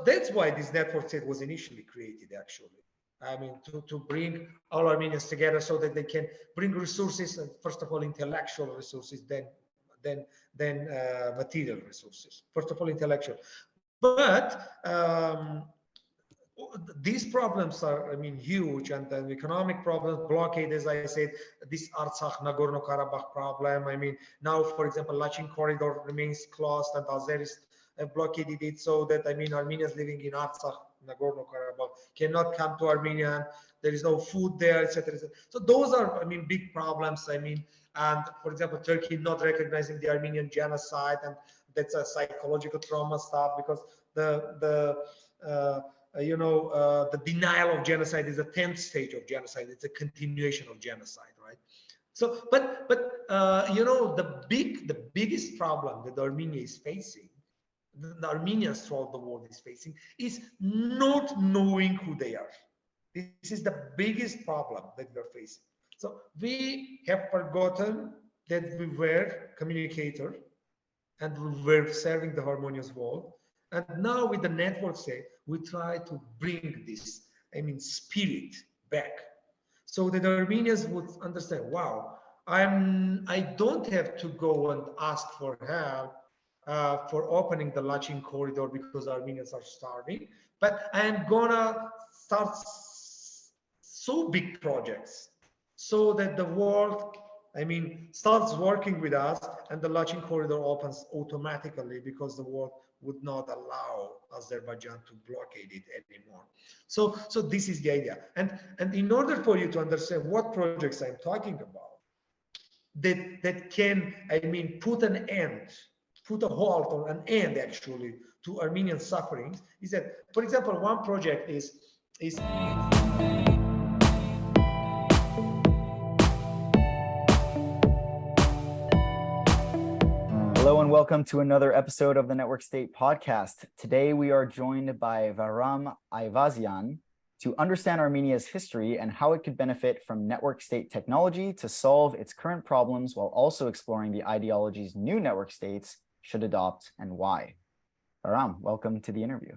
that's why this network state was initially created, actually. I mean, to bring all Armenians together so that they can bring resources, first of all, intellectual resources, then material resources. First of all, intellectual. But these problems are, I mean, huge, and the economic problems, blockade, as I said, this Artsakh, Nagorno-Karabakh problem. I mean, now, for example, Lachin corridor remains closed, and Azeris have blockaded it so that, I mean, Armenians living in Artsakh, Nagorno-Karabakh cannot come to Armenia. There is no food there, etc. So those are, I mean, big problems. I mean, and for example, Turkey not recognizing the Armenian genocide, and that's a psychological trauma stuff, because the denial of genocide is a 10th stage of genocide. It's a continuation of genocide, right? So, but the biggest problem that Armenia is facing, the Armenians throughout the world is facing, is not knowing who they are. This is the biggest problem that we're facing. So we have forgotten that we were communicators and we were serving the harmonious world. And now with the network state, we try to bring this, I mean, spirit back, so that the Armenians would understand, wow, I don't have to go and ask for help for opening the Lachin corridor because Armenians are starving, but I am gonna start so big projects so that the world, I mean, starts working with us, and the Lachin corridor opens automatically because the world would not allow Azerbaijan to blockade it anymore. So this is the idea. And in order for you to understand what projects I'm talking about, that can, I mean, put an end, put a halt or an end actually to Armenian sufferings, is that, for example, one project is Hello and welcome to another episode of the Network State podcast. Today we are joined by Vahram Ayvazyan to understand Armenia's history and how it could benefit from network state technology to solve its current problems, while also exploring the ideologies new network states should adopt and why. Vahram, welcome to the interview.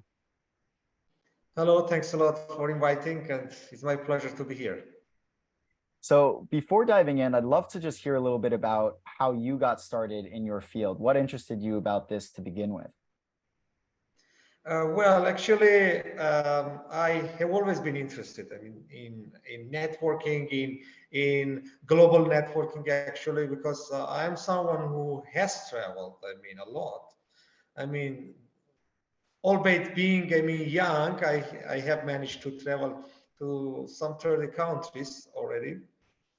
Hello, thanks a lot for inviting, and it's my pleasure to be here. So before diving in, I'd love to just hear a little bit about how you got started in your field. What interested you about this to begin with? Well, actually, I have always been interested, I mean, in networking, in global networking, actually, because I am someone who has traveled, I mean, a lot. I mean, albeit being, I mean, young, I have managed to travel to some 30 countries already,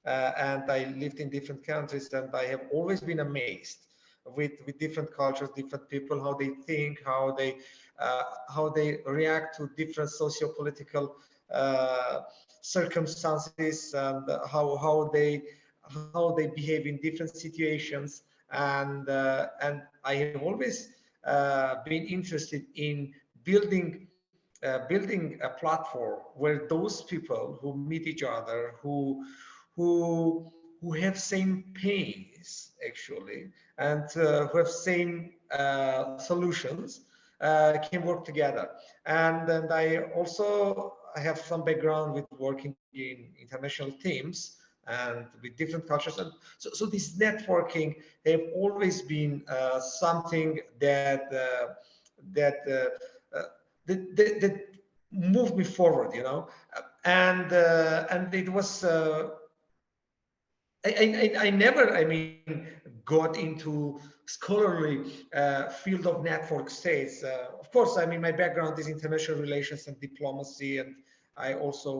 and I lived in different countries, and I have always been amazed with different cultures, different people, how they think, how they react to different socio-political circumstances, and how they behave in different situations, and I have always been interested in building a platform where those people who meet each other, who have same pains actually, and who have same solutions, can work together. And I also have some background with working in international teams and with different cultures, and so this networking have always been something that moved me forward, you know, and it was I never, I mean, got into scholarly field of network states. Of course, I mean, my background is international relations and diplomacy, and I also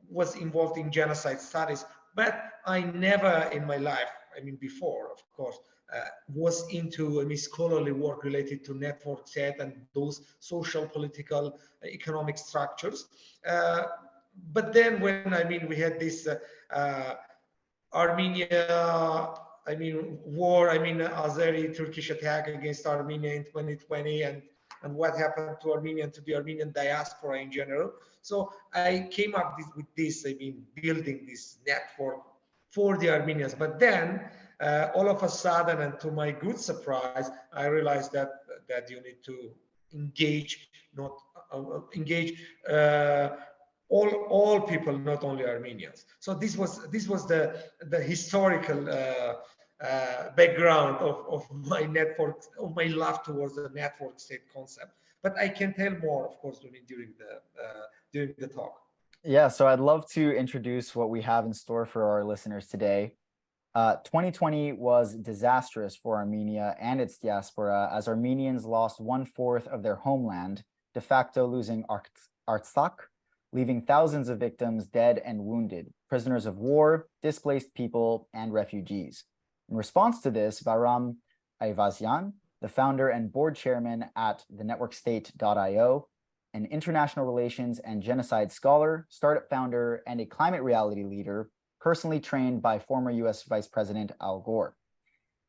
was involved in genocide studies, but I never in my life, I mean, before, of course, was into, I mean, scholarly work related to network state and those social, political, economic structures. But then when, I mean, we had this Armenia, I mean, war, I mean, Azeri-Turkish attack against Armenia in 2020, and what happened to Armenia and to the Armenian diaspora in general. So I came up with this, I mean, building this network for the Armenians. But then all of a sudden, and to my good surprise, I realized that you need to engage, not engage all people, not only Armenians. So this was the historical background of my network, of my love towards the network state concept. But I can tell more, of course, during the talk. Yeah, so I'd love to introduce what we have in store for our listeners today. 2020 was disastrous for Armenia and its diaspora, as Armenians lost 1/4 of their homeland, de facto losing Artsakh, leaving thousands of victims dead and wounded, prisoners of war, displaced people, and refugees. In response to this, Vahram Ayvazyan, the founder and board chairman at the networkstate.io, an international relations and genocide scholar, startup founder, and a climate reality leader, personally trained by former US Vice President Al Gore.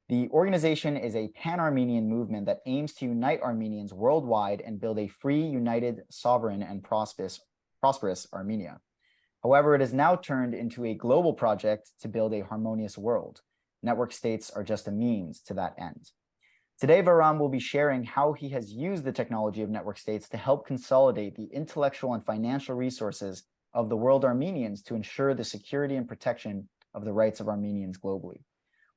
The organization is a pan-Armenian movement that aims to unite Armenians worldwide and build a free, united, sovereign, and prosperous Armenia. However, it has now turned into a global project to build a harmonious world. Network states are just a means to that end. Today, Vahram will be sharing how he has used the technology of network states to help consolidate the intellectual and financial resources of the world Armenians to ensure the security and protection of the rights of Armenians globally.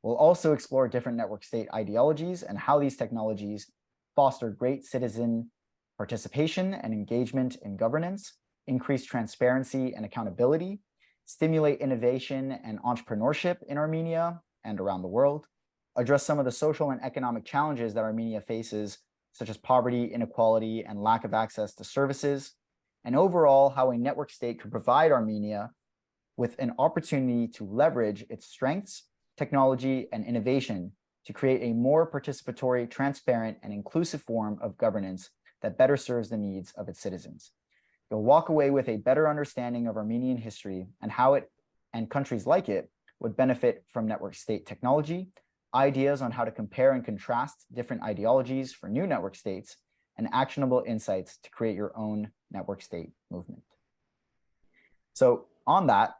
We'll also explore different network state ideologies and how these technologies foster great citizen participation and engagement in governance, increase transparency and accountability, stimulate innovation and entrepreneurship in Armenia and around the world, address some of the social and economic challenges that Armenia faces, such as poverty, inequality, and lack of access to services, and overall how a network state could provide Armenia with an opportunity to leverage its strengths, technology, and innovation to create a more participatory, transparent, and inclusive form of governance that better serves the needs of its citizens. You'll walk away with a better understanding of Armenian history and how it and countries like it would benefit from network state technology, ideas on how to compare and contrast different ideologies for new network states, and actionable insights to create your own network state movement. So on that,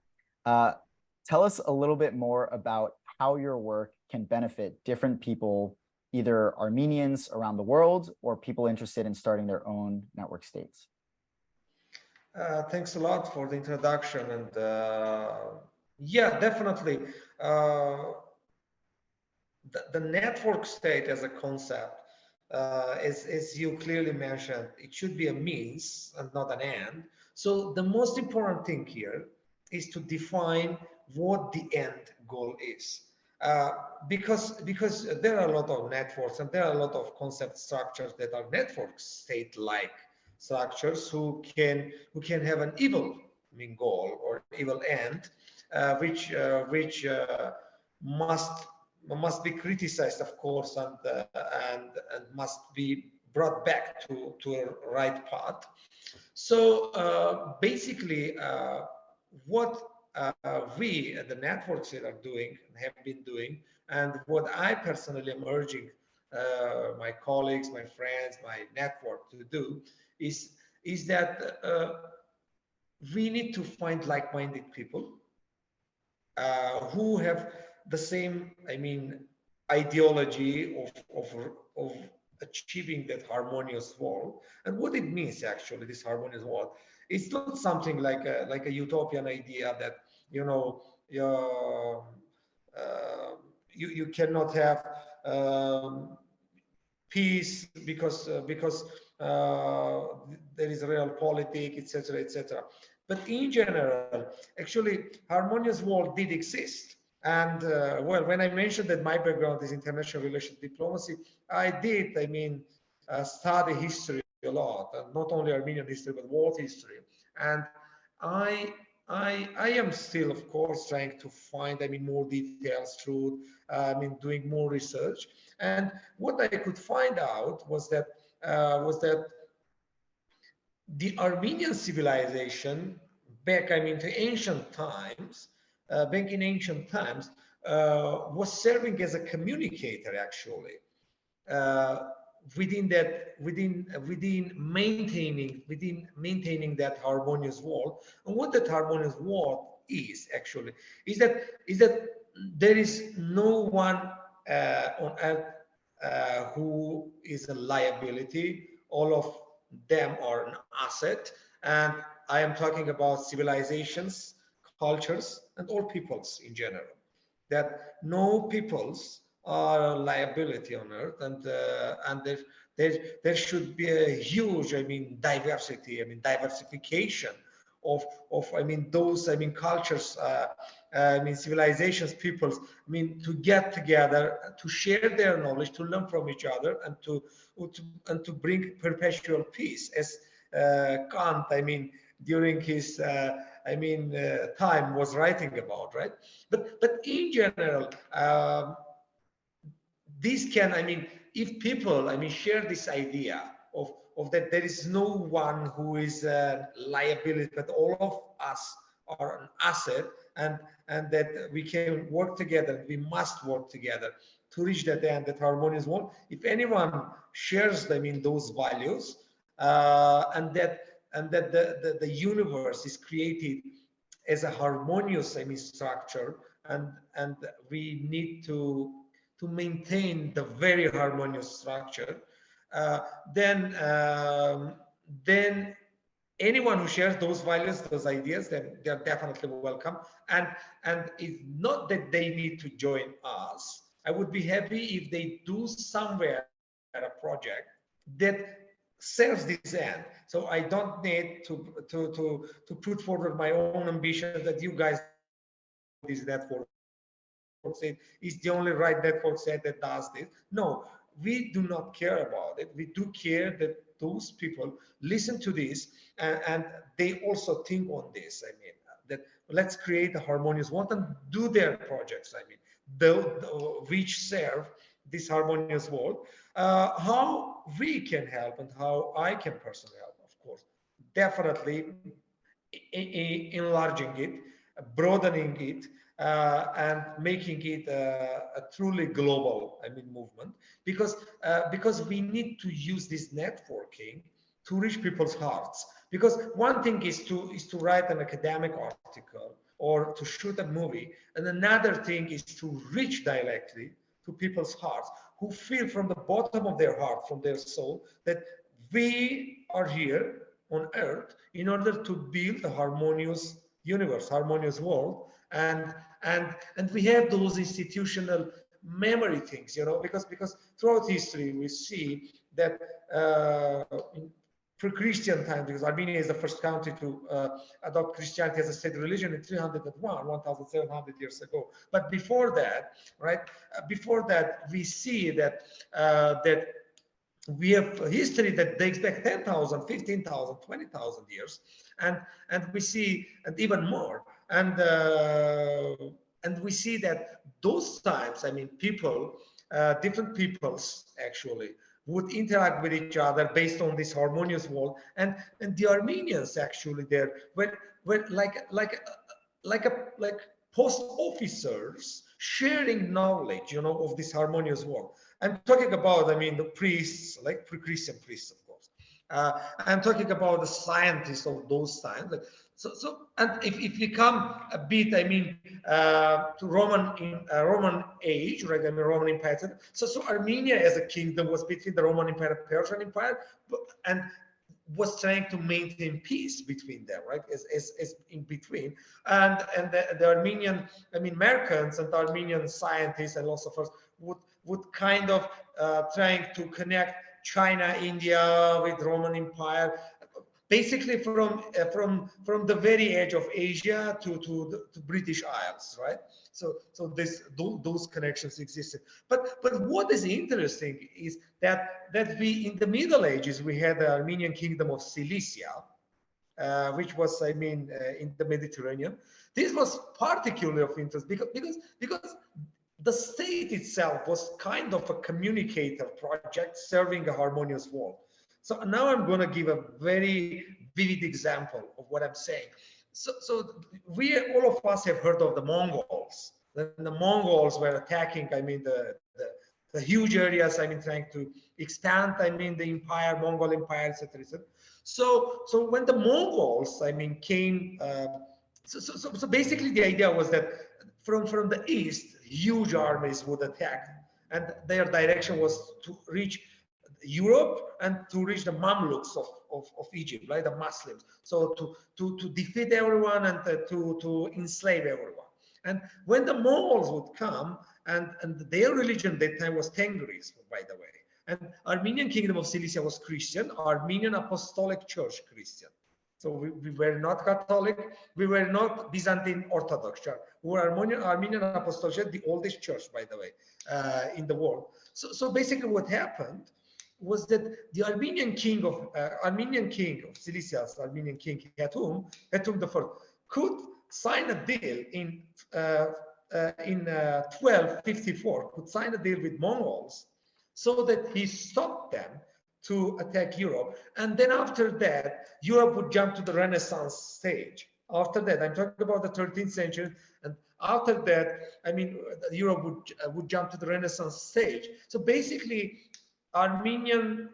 tell us a little bit more about how your work can benefit different people, either Armenians around the world or people interested in starting their own network states. Thanks a lot for the introduction. And yeah, definitely. The network state as a concept, as you clearly mentioned, it should be a means and not an end. So the most important thing here is to define what the end goal is. Because there are a lot of networks and there are a lot of concept structures that are network state-like structures who can have an evil goal or evil end, which must be criticized, of course, and must be brought back to a right path. So basically, what we at the networks that are doing and have been doing, and what I personally am urging my colleagues, my friends, my network to do is that we need to find like-minded people who have the same, ideology of achieving that harmonious world. And what it means, actually, this harmonious world, it's not something like a utopian idea that you cannot have peace because there is real politics, etc., etc. But in general, actually, harmonious world did exist. And well, when I mentioned that my background is international relations diplomacy, I did, study history a lot, and not only Armenian history, but world history. And I am still, of course, trying to find, more details, truth, doing more research. And what I could find out was that the Armenian civilization back, to ancient times, back in ancient times, was serving as a communicator, actually, within maintaining that harmonious world. And what that harmonious world is, actually, is that there is no one on earth who is a liability. All of them are an asset, and I am talking about civilizations, cultures, and all peoples in general. That no peoples are a liability on earth, and there should be a huge, diversity, diversification of those, cultures, civilizations, peoples, to get together, to share their knowledge, to learn from each other, and to bring perpetual peace, as Kant, during his time was writing about, right? But in general, this can, if people, share this idea of that there is no one who is a liability, but all of us are an asset, and that we can work together, we must work together to reach that end, that harmonious world. If anyone shares, those values, and that the universe is created as a harmonious, structure, and we need to maintain the very harmonious structure, then anyone who shares those values, those ideas, then they are definitely welcome. And it's not that they need to join us. I would be happy if they do somewhere a project that serves this end. So I don't need to put forward my own ambition that you guys, this network set is the only right network set that does this. No, we do not care about it. We do care that those people listen to this, and they also think on this. That let's create a harmonious world and do their projects. Which serve this harmonious world. How we can help and how I can personally help, of course, definitely enlarging it, broadening it, and making it a truly global, movement, because we need to use this networking to reach people's hearts. Because one thing is to write an academic article or to shoot a movie, and another thing is to reach directly to people's hearts, who feel from the bottom of their heart, from their soul, that we are here on earth in order to build a harmonious universe, harmonious world. And we have those institutional memory things, because throughout history we see that in pre-Christian times, because Armenia is the first country to adopt Christianity as a state religion in 301, 1,700 years ago. But before that, right? Before that, we see that that we have a history that dates back 10,000, 15,000, 20,000 years, and we see, and even more. And we see that those times, people, different peoples actually would interact with each other based on this harmonious world. And the Armenians actually there were like post officers sharing knowledge, of this harmonious world. I'm talking about, the priests, like pre-Christian priests, of course. I'm talking about the scientists of those times. So, and if we come a bit, to Roman age, right? Roman Empire. So Armenia as a kingdom was between the Roman Empire and Persian Empire, and was trying to maintain peace between them, right? As in between, and the Armenian, merchants and the Armenian scientists and philosophers would kind of trying to connect China, India with Roman Empire. Basically, from the very edge of Asia to the British Isles, right? So those connections existed. But what is interesting is that we, in the Middle Ages, we had the Armenian kingdom of Cilicia, which was, in the Mediterranean. This was particularly of interest because the state itself was kind of a communicator project serving a harmonious world. So now I'm going to give a very vivid example of what I'm saying. So we, all of us, have heard of the Mongols. When the Mongols were attacking, the huge areas, trying to expand, the empire, Mongol Empire, etc., etc. So when the Mongols, came So basically the idea was that from the east, huge armies would attack, and their direction was to reach Europe and to reach the Mamluks of Egypt, right, the Muslims. So to defeat everyone and to enslave everyone. And when the Mongols would come, and their religion at that time was Tengris, by the way, and Armenian Kingdom of Cilicia was Christian, Armenian Apostolic Church Christian. So we were not Catholic, we were not Byzantine Orthodox Church. We were Armenian Apostolic Church, the oldest church, by the way, in the world. So basically what happened was that the Armenian king of Cilicia, Armenian king Hatum I, could sign a deal in 1254, could sign a deal with Mongols so that he stopped them to attack Europe. And then after that, Europe would jump to the Renaissance stage. After that, I'm talking about the 13th century, and after that, I mean, Europe would jump to the Renaissance stage. So basically, Armenian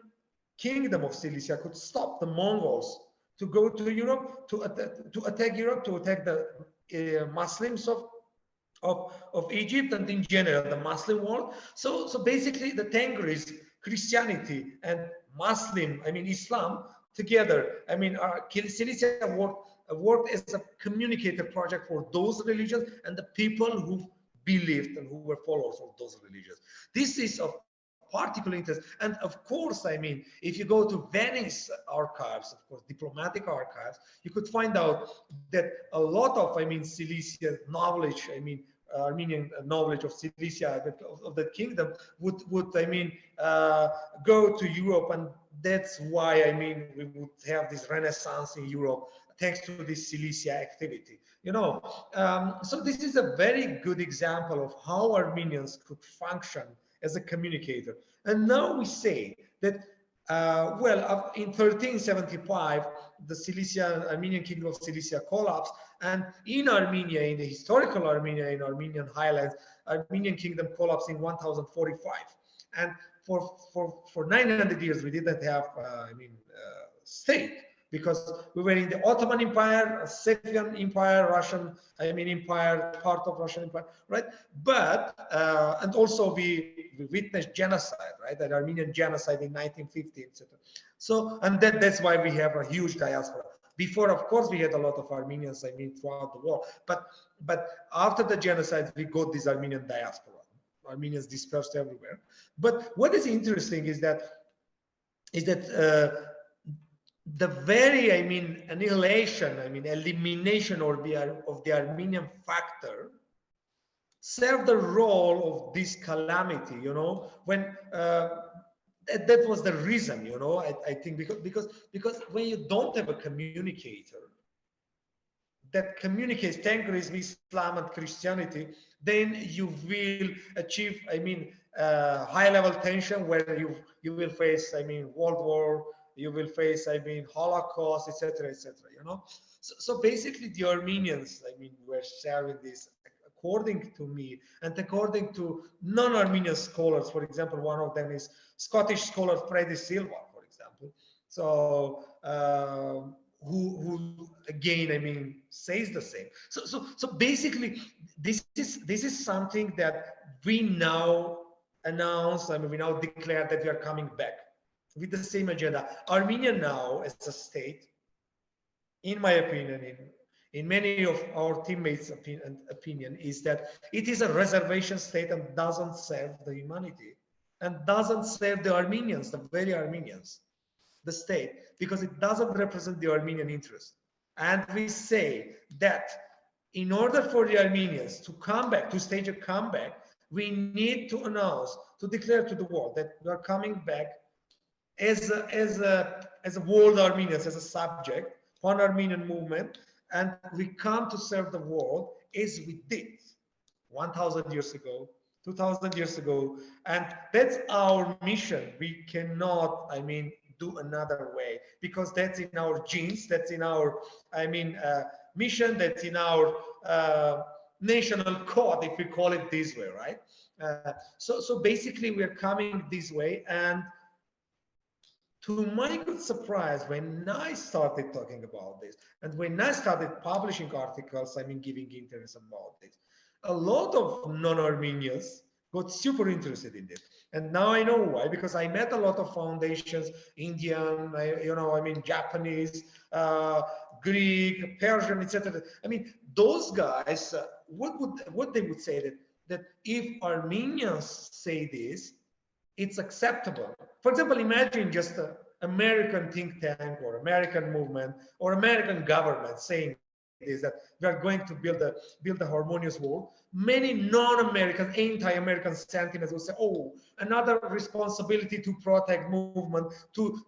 Kingdom of Cilicia could stop the Mongols to go to Europe, to attack Europe, to attack the Muslims of Egypt, and in general the Muslim world. So basically the Tengris, Christianity and Muslim, I mean Islam together, I mean Cilicia worked as a communicator project for those religions and the people who believed and who were followers of those religions. This is of particular interest. And of course, I mean, if you go to Venice archives, of course, diplomatic archives, you could find out that a lot of, I mean, Cilicia knowledge, I mean, Armenian knowledge of Cilicia, of the kingdom would I mean, go to Europe. And that's why, I mean, we would have this Renaissance in Europe, thanks to this Cilicia activity, you know. So this is a very good example of how Armenians could function as a communicator. And now we say that, well, in 1375, the Armenian Kingdom of Cilicia collapsed, and in Armenia, in the historical Armenia, in Armenian highlands, Armenian Kingdom collapsed in 1045. And for 900 years, we didn't have, state, because we were in the Ottoman Empire, Scythian Empire, Russian, Empire, part of Russian Empire, right? But, and also we witnessed genocide, right? That Armenian genocide in 1950, etc. So, and that's why we have a huge diaspora. Before, of course, we had a lot of Armenians, throughout the world. But after the genocide, we got this Armenian diaspora. Armenians dispersed everywhere. But what is interesting is that the very, annihilation, elimination of the Armenian factor served the role of this calamity, you know, when that was the reason, you know, I think because when you don't have a communicator that communicates Tengrism, Islam and Christianity, then you will achieve, high-level tension where you will face, World War, you will face, Holocaust, etc., you know. So basically the Armenians, were serving this, according to me and according to non-Armenian scholars. For example, one of them is Scottish scholar Freddie Silva, for example. So who again, says the same. So basically this is something that we now announce, we now declare that we are coming back with the same agenda. Armenia now, as a state, in my opinion, in many of our teammates' opinion, is that it is a reservation state and doesn't serve the humanity and doesn't serve the Armenians, the very Armenians, the state, because it doesn't represent the Armenian interest. And we say that in order for the Armenians to come back, to stage a comeback, we need to announce, to declare to the world that we are coming back as a world Armenians, as a subject, Pan-Armenian movement, and we come to serve the world as we did 1,000 years ago, 2,000 years ago, and that's our mission. We cannot, do another way, because that's in our genes, that's in our, mission, that's in our national code, if we call it this way, right? So basically, we're coming this way, and to my good surprise, when I started talking about this, and when I started publishing articles, giving interviews about this, a lot of non-Armenians got super interested in this. And now I know why, because I met a lot of foundations, Indian, Japanese, Greek, Persian, etc. Those guys, what they would say that if Armenians say this, it's acceptable. For example, imagine just an American think tank or American movement or American government saying this, that we are going to build a harmonious world. Many non-American, anti-American sentiments will say, oh, another responsibility to protect movement, to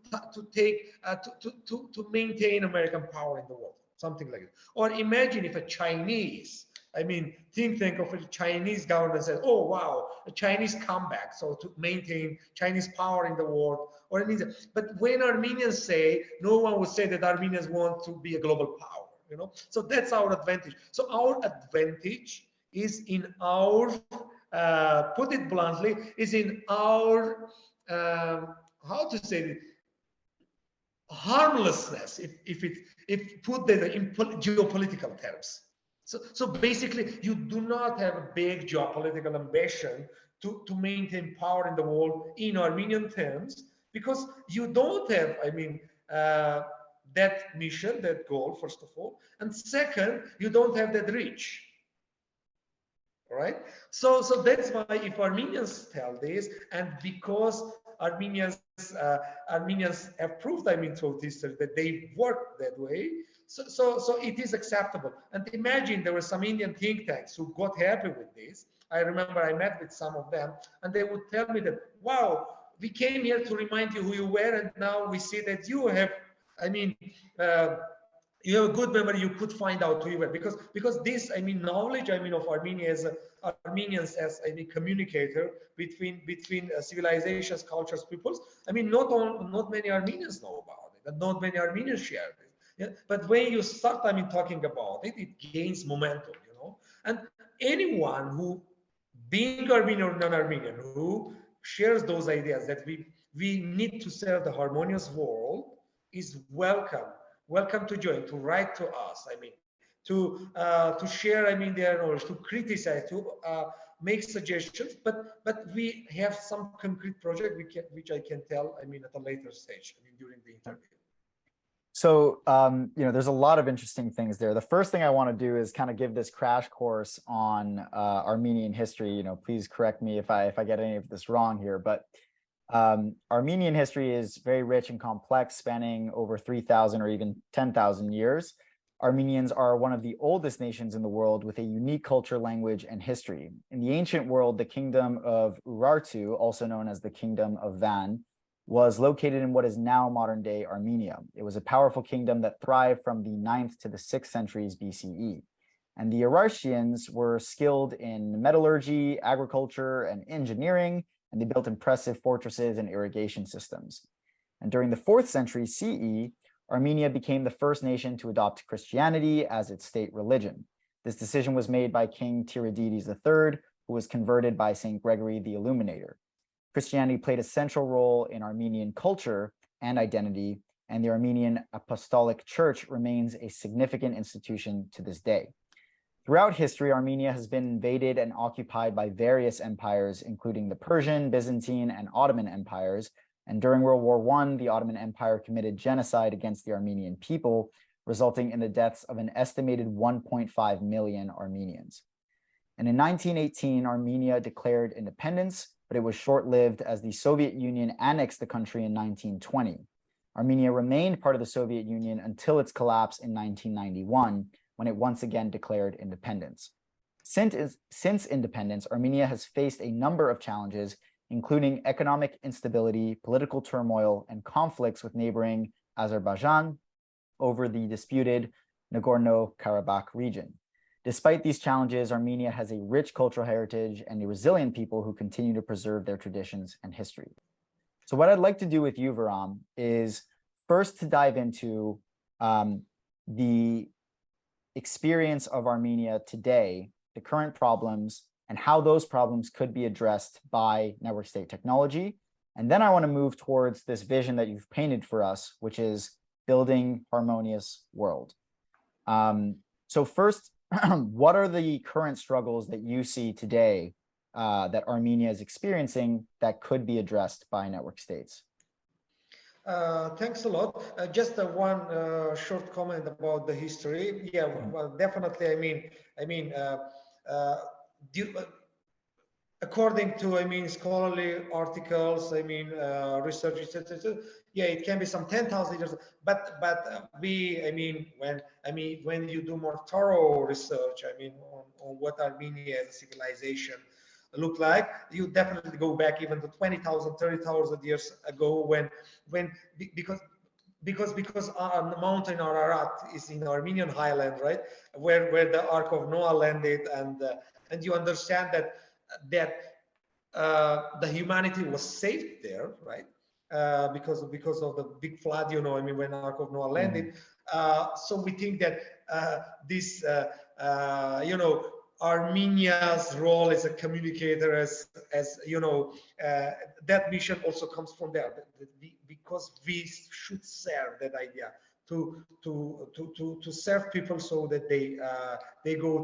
maintain American power in the world, something like that. Or imagine if a Chinese, think tank of a Chinese government says, oh, wow, a Chinese comeback, so to maintain Chinese power in the world. But when Armenians say, no one would say that Armenians want to be a global power, So that's our advantage. So our advantage is in our, put it bluntly, is in our, how to say it, harmlessness, if put that in geopolitical terms. So basically, you do not have a big geopolitical ambition to maintain power in the world in Armenian terms, because you don't have, that mission, that goal, first of all. And second, you don't have that reach. All right? So that's why if Armenians tell this, and because Armenians have proved, through history, that they work that way, so it is acceptable. And imagine there were some Indian think tanks who got happy with this. I remember I met with some of them, and they would tell me that, wow, we came here to remind you who you were, and now we see that you have, you have a good memory. You could find out who you were, because this, knowledge, of Armenia as Armenians as a communicator between civilizations, cultures, peoples. Not many Armenians know about it, and not many Armenians share it. Yeah? But when you start, talking about it, it gains momentum, And anyone who, being Armenian or non-Armenian, who shares those ideas that we need to serve the harmonious world is welcome to join, to write to us, to share, their knowledge, to criticize, to make suggestions, but we have some concrete project which I can tell, at a later stage, during the interview. So, there's a lot of interesting things there. The first thing I want to do is kind of give this crash course on Armenian history. Please correct me if I get any of this wrong here, but Armenian history is very rich and complex, spanning over 3,000 or even 10,000 years. Armenians are one of the oldest nations in the world with a unique culture, language, and history. In the ancient world, the kingdom of Urartu, also known as the kingdom of Van, was located in what is now modern-day Armenia. It was a powerful kingdom that thrived from the 9th to the 6th centuries BCE. And the Urartians were skilled in metallurgy, agriculture, and engineering, and they built impressive fortresses and irrigation systems. And during the 4th century CE, Armenia became the first nation to adopt Christianity as its state religion. This decision was made by King Tiridates III, who was converted by St. Gregory the Illuminator. Christianity played a central role in Armenian culture and identity, and the Armenian Apostolic Church remains a significant institution to this day. Throughout history, Armenia has been invaded and occupied by various empires, including the Persian, Byzantine, and Ottoman empires. And during World War I, the Ottoman Empire committed genocide against the Armenian people, resulting in the deaths of an estimated 1.5 million Armenians. And in 1918, Armenia declared independence, but it was short-lived as the Soviet Union annexed the country in 1920. Armenia remained part of the Soviet Union until its collapse in 1991, when it once again declared independence. Since independence, Armenia has faced a number of challenges, including economic instability, political turmoil, and conflicts with neighboring Azerbaijan over the disputed Nagorno-Karabakh region. Despite these challenges, Armenia has a rich cultural heritage and a resilient people who continue to preserve their traditions and history. So what I'd like to do with you, Vahram, is first to dive into the experience of Armenia today, the current problems, and how those problems could be addressed by network state technology. And then I want to move towards this vision that you've painted for us, which is building harmonious world. So first, what are the current struggles that you see today that Armenia is experiencing that could be addressed by network states? Thanks a lot. Just one short comment about the history. Yeah, well, definitely. According to scholarly articles, research, etc. Yeah, it can be some 10,000 years. But when you do more thorough research, on what Armenia as a civilization look like, you definitely go back even to 20,000, 30,000 years ago, because the mountain Ararat is in Armenian highland, right, where the Ark of Noah landed, and you understand that the humanity was saved there, right, because of the big flood, when the Ark of Noah landed. So we think that this Armenia's role as a communicator, as that mission also comes from there, because we should serve that idea to serve people so that they go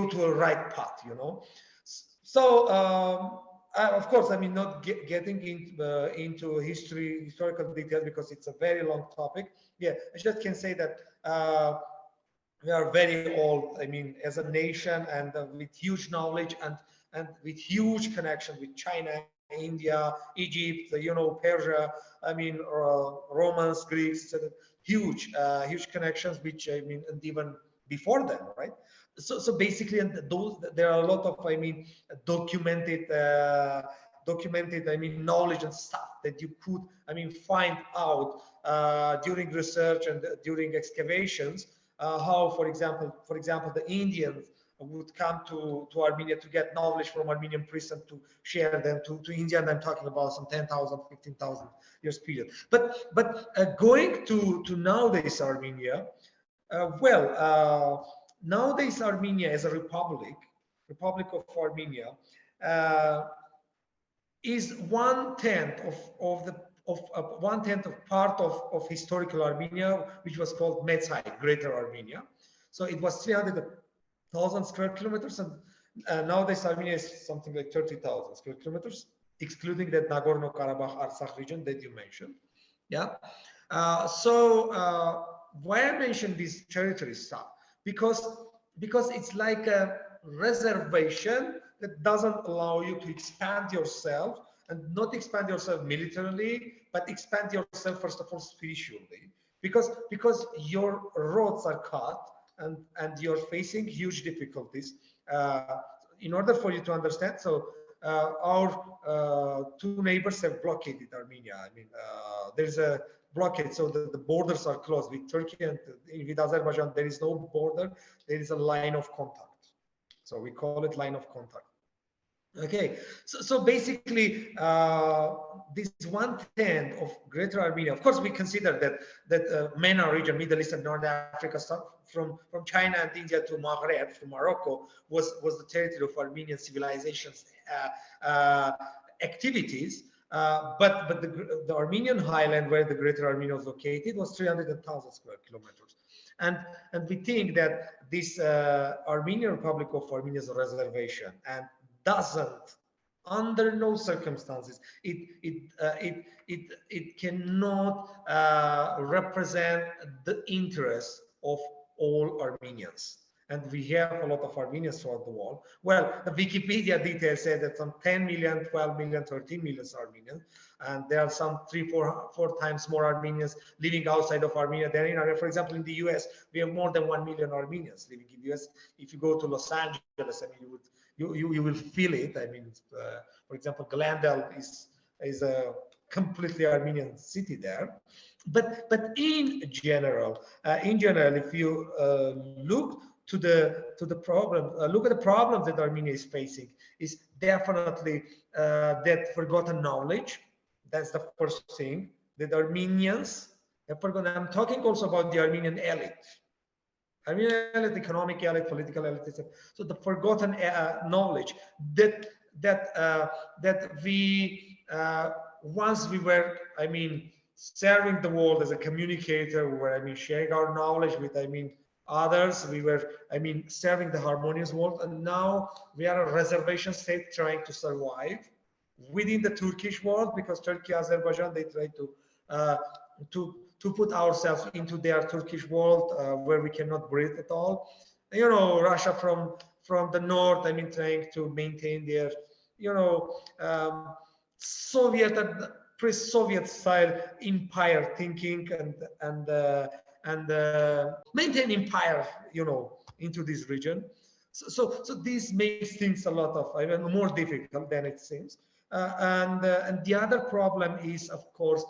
to a right path, So of course, not getting into historical details, because it's a very long topic. Yeah, I just can say that we are very old, as a nation, and with huge knowledge and with huge connection with China, India, Egypt, Persia, Romans, Greeks, etc. Huge connections, which and even before them, right? So basically, there are a lot of documented knowledge and stuff that you could find out during research and during excavations. How, for example, the Indians would come to Armenia to get knowledge from Armenian priests and to share them to India, and I'm talking about some 10,000, 15,000 years period. But going to nowadays Armenia, nowadays Armenia as a republic of Armenia, is 1/10 of part of historical Armenia, which was called Metsai, Greater Armenia. So it was 300,000 square kilometers, and nowadays Armenia is something like 30,000 square kilometers, excluding that Nagorno-Karabakh Artsakh region that you mentioned. Yeah. Why I mentioned this territory stuff? Because it's like a reservation that doesn't allow you to expand yourself, and not expand yourself militarily, but expand yourself first of all spiritually, because your roads are cut and you're facing huge difficulties. In order for you to understand, so our two neighbors have blockaded Armenia. There's a blockade, so the borders are closed with Turkey, and with Azerbaijan there is no border, there is a line of contact, so we call it line of contact. Okay, so basically this 1/10 of Greater Armenia, of course we consider that MENA region, Middle East and North Africa, from China and India to Maghreb, from Morocco, was the territory of Armenian civilization's activities. But the Armenian highland, where the Greater Armenia was located, was 300,000 square kilometers. And we think that this Armenian Republic of Armenia is a reservation, and doesn't, under no circumstances, it cannot represent the interests of all Armenians. And we have a lot of Armenians throughout the world. Well, the Wikipedia details say that some 10 million, 12 million, 13 million Armenians, and there are some 3-4 times more Armenians living outside of Armenia than in Armenia. For example, in the US, we have more than 1 million Armenians living in the US. If you go to Los Angeles, you will feel it. For example, Glendale is a completely Armenian city there. But in general, if you look to the problem, look at the problems that Armenia is facing, is definitely that forgotten knowledge. That's the first thing that Armenians have forgotten. I'm talking also about the Armenian elite. Armenian elite, economic elite, political elite. So the forgotten knowledge that that we once we were, I mean, serving the world as a communicator, we were, I mean, sharing our knowledge with, I mean, others. We were, I mean, serving the harmonious world, and now we are a reservation state trying to survive within the Turkish world, because Turkey, Azerbaijan, they try to put ourselves into their Turkish world where we cannot breathe at all. You know, Russia from the north, I mean, trying to maintain their, you know, Soviet and pre-Soviet style empire thinking and maintain empire, you know, into this region. So this makes things a lot of, I mean, more difficult than it seems. And the other problem is, of course,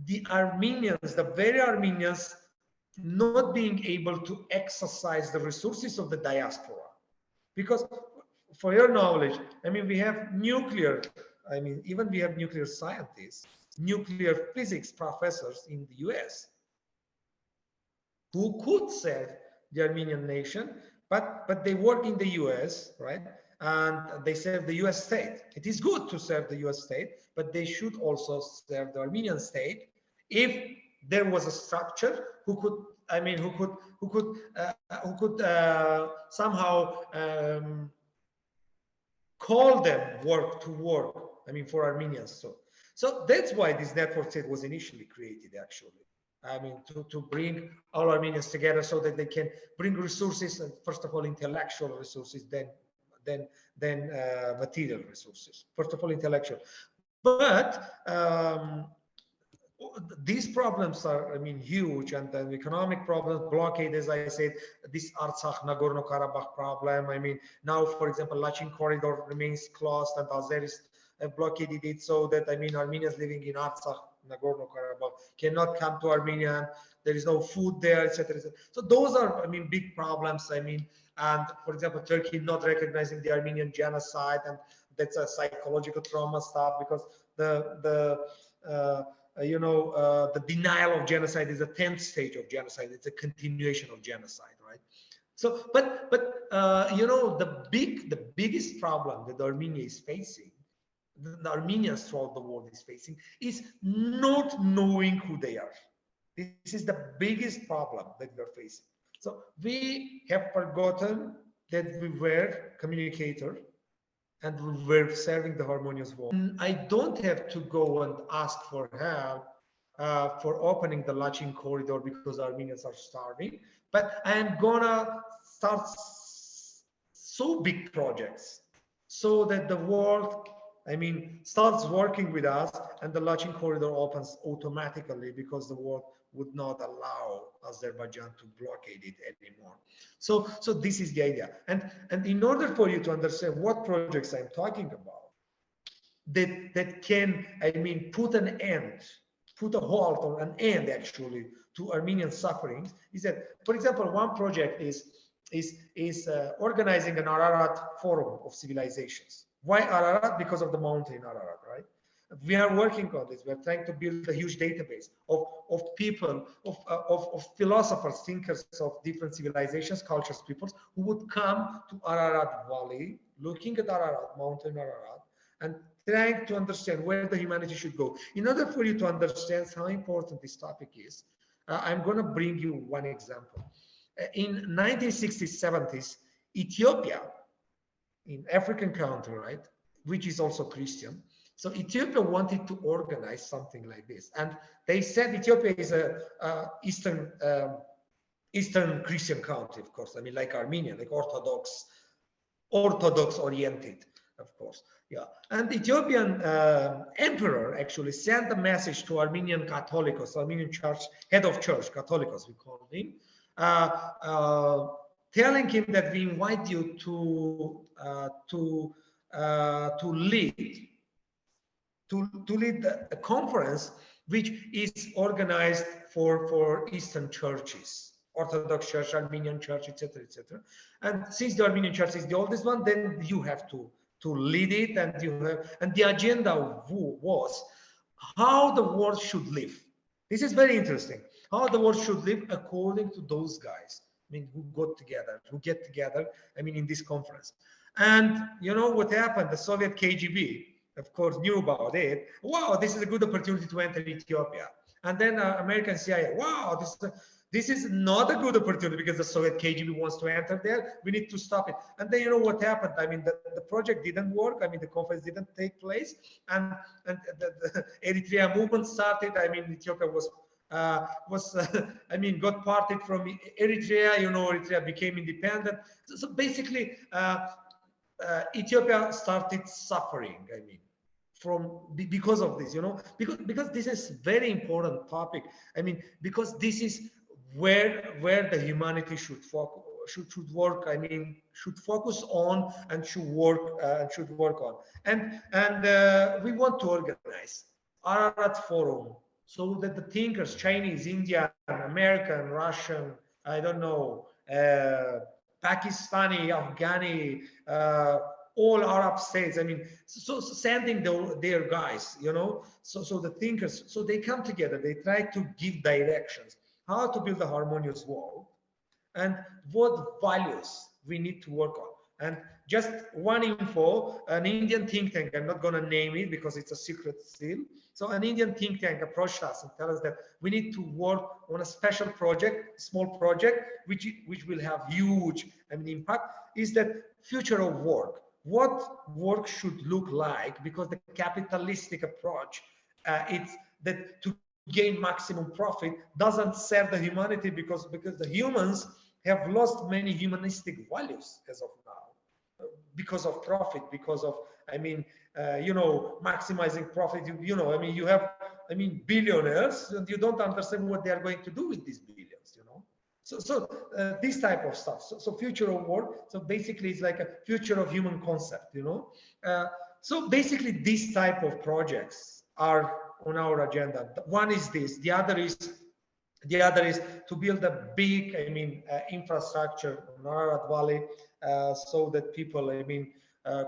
the Armenians, the very Armenians, not being able to exercise the resources of the diaspora. Because for your knowledge, I mean, we have nuclear, I mean, even we have nuclear scientists, nuclear physics professors in the US who could serve the Armenian nation, but they work in the US, right? And they serve the US state. It is good to serve the US state, but they should also serve the Armenian state if there was a structure who could, I mean, who could somehow call them to work, I mean, for Armenians. So that's why this network state was initially created, actually. I mean, to bring all Armenians together so that they can bring resources, and first of all, intellectual resources, then material resources. First of all, intellectual. But these problems are, I mean, huge, and the economic problems, blockade, as I said, this Artsakh, Nagorno-Karabakh problem. I mean, now, for example, Lachin corridor remains closed, and Azeris have blockaded it so that, I mean, Armenians living in Artsakh, Nagorno-Karabakh cannot come to Armenia. There is no food there, etc., etc. So those are, I mean, big problems. I mean, and for example, Turkey not recognizing the Armenian genocide, and that's a psychological trauma stuff, because the denial of genocide is a 10th stage of genocide. It's a continuation of genocide, right? So, but you know, the biggest problem that Armenia is facing, the Armenians throughout the world is facing, is not knowing who they are. This is the biggest problem that we're facing. So we have forgotten that we were communicator and we were serving the harmonious world. And I don't have to go and ask for help for opening the Lachin corridor because Armenians are starving, but I am gonna start so big projects so that the world, I mean, starts working with us, and the Lachin corridor opens automatically because the world would not allow Azerbaijan to blockade it anymore. So this is the idea. And in order for you to understand what projects I'm talking about, that can, I mean, put an end, put a halt or an end actually to Armenian sufferings, is that, for example, one project is organizing an Ararat Forum of Civilizations. Why Ararat? Because of the mountain Ararat, right? We are working on this. We are trying to build a huge database of people, of philosophers, thinkers of different civilizations, cultures, peoples, who would come to Ararat Valley, looking at Ararat, mountain Ararat, and trying to understand where the humanity should go. In order for you to understand how important this topic is, I'm going to bring you one example. In 1960s, 70s, Ethiopia, in African country, right, which is also Christian. So Ethiopia wanted to organize something like this, and they said Ethiopia is a Eastern Christian country, of course. I mean, like Armenia, like Orthodox oriented, of course. Yeah, and the Ethiopian emperor actually sent a message to Armenian Catholicos, Armenian church, head of church, Catholicos, we call him, telling him that we invite you to lead a conference which is organized for Eastern churches, Orthodox Church, Armenian Church, etc., etc. And since the Armenian Church is the oldest one, then you have to lead it, and the agenda was how the world should live. This is very interesting. How the world should live according to those guys. I mean, who get together, I mean, in this conference. And you know what happened? The Soviet KGB, of course, knew about it. Wow, this is a good opportunity to enter Ethiopia. And then American CIA, wow, this is not a good opportunity because the Soviet KGB wants to enter there. We need to stop it. And then you know what happened? I mean, the project didn't work. I mean, the conference didn't take place. And the Eritrea movement started. I mean, Ethiopia I mean, got parted from Eritrea. You know, Eritrea became independent. So basically, Ethiopia started suffering. I mean, because of this, you know, because this is very important topic. I mean, because this is where the humanity should focus, should work. I mean, should focus on and should work on. And we want to organize Ararat Forum so that the thinkers, Chinese, Indian, American, Russian, I don't know, Pakistani, Afghani, all Arab states. I mean, so sending their guys, you know, so the thinkers, so they come together, they try to give directions, how to build a harmonious world and what values we need to work on. And just one info, an Indian think tank, I'm not going to name it because it's a secret still. So an Indian think tank approached us and tell us that we need to work on a special project, small project, which will have huge, I mean, impact, is that future of work. What work should look like, because the capitalistic approach, it's that to gain maximum profit doesn't serve the humanity because the humans have lost many humanistic values as of now because of profit, because of, I mean, you know, maximizing profit. You know, I mean, you have, I mean, billionaires, and you don't understand what they are going to do with these billions, you know. So this type of stuff. So future of work. So basically, it's like a future of human concept, you know. So basically, this type of projects are on our agenda. One is this. The other is to build a big, I mean, infrastructure in Ararat Valley, so that people, I mean,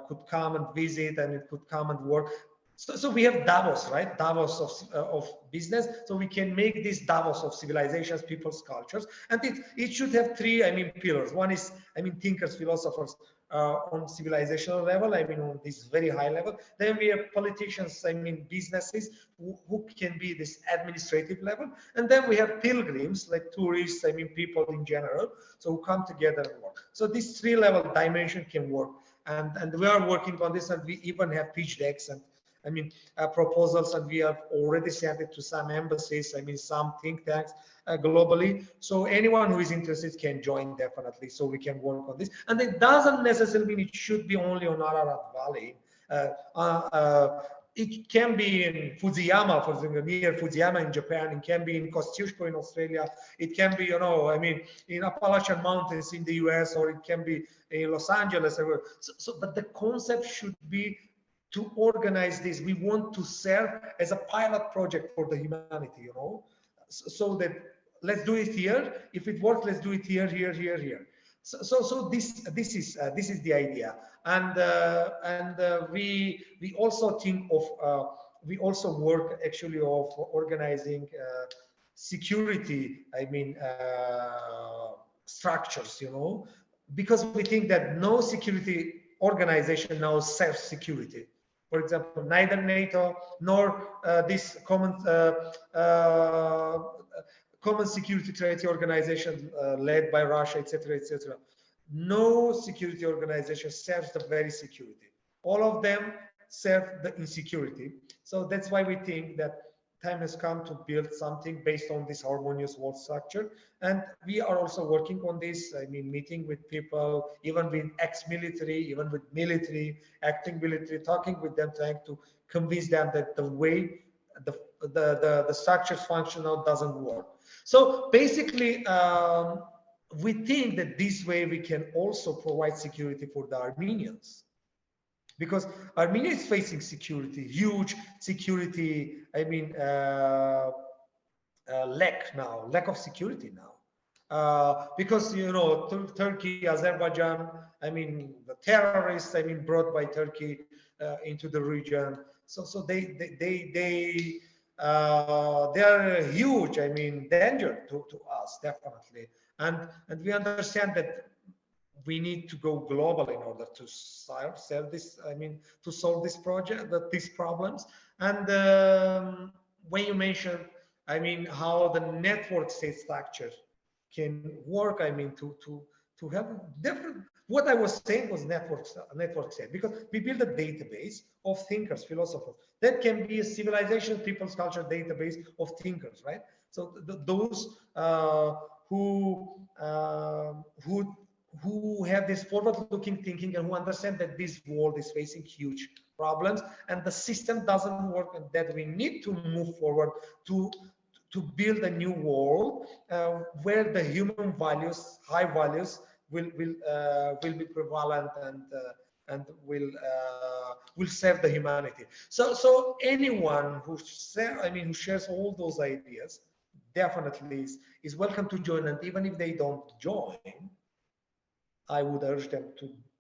could come and visit and it could come and work. So we have Davos, right? Davos of business. So we can make this Davos of civilizations, people's cultures, and it should have three, I mean, pillars. One is, I mean, thinkers, philosophers on civilizational level, I mean, on this very high level. Then we have politicians, I mean, businesses who can be this administrative level, and then we have pilgrims like tourists, I mean, people in general, so who come together and work. So this three-level dimension can work, and we are working on this, and we even have pitch decks and, I mean, proposals, and we have already sent it to some embassies, I mean, some think tanks globally. So anyone who is interested can join definitely, so we can work on this. And it doesn't necessarily mean it should be only on Ararat Valley. It can be in Fujiyama, for example, near Fujiyama in Japan. It can be in Kosciuszko in Australia. It can be, you know, I mean, in Appalachian Mountains in the US, or it can be in Los Angeles. But the concept should be to organize this. We want to serve as a pilot project for the humanity, you know, so that let's do it here. If it works, let's do it here, here, here, here. So this is the idea, and we also think of we also work actually of organizing security, I mean, structures, you know, because we think that no security organization now serves security. For example, neither NATO nor this common security treaty organization led by Russia, etc., etc. No security organization serves the very security. All of them serve the insecurity. So that's why we think that time has come to build something based on this harmonious world structure. And we are also working on this, I mean, meeting with people, even with ex-military, even with military, acting military, talking with them, trying to convince them that the way the structures function now doesn't work. So basically, we think that this way we can also provide security for the Armenians. Because Armenia is facing security, huge security, I mean, lack of security now. Because, you know, Turkey, Azerbaijan, I mean, the terrorists, I mean, brought by Turkey into the region. So they are a huge, I mean, danger to us, definitely. And we understand that we need to go global in order to solve this. To solve this these problems. And when you mentioned, how the network state structure can work, to have different. What I was saying was network state, because we build a database of thinkers, philosophers. That can be a civilization, people's culture database of thinkers, right? So those who have this forward-looking thinking and who understand that this world is facing huge problems and the system doesn't work, and that we need to move forward to build a new world where the human values, high values, will be prevalent and will serve the humanity. So anyone who shares all those ideas definitely is welcome to join. And even if they don't join, I would urge them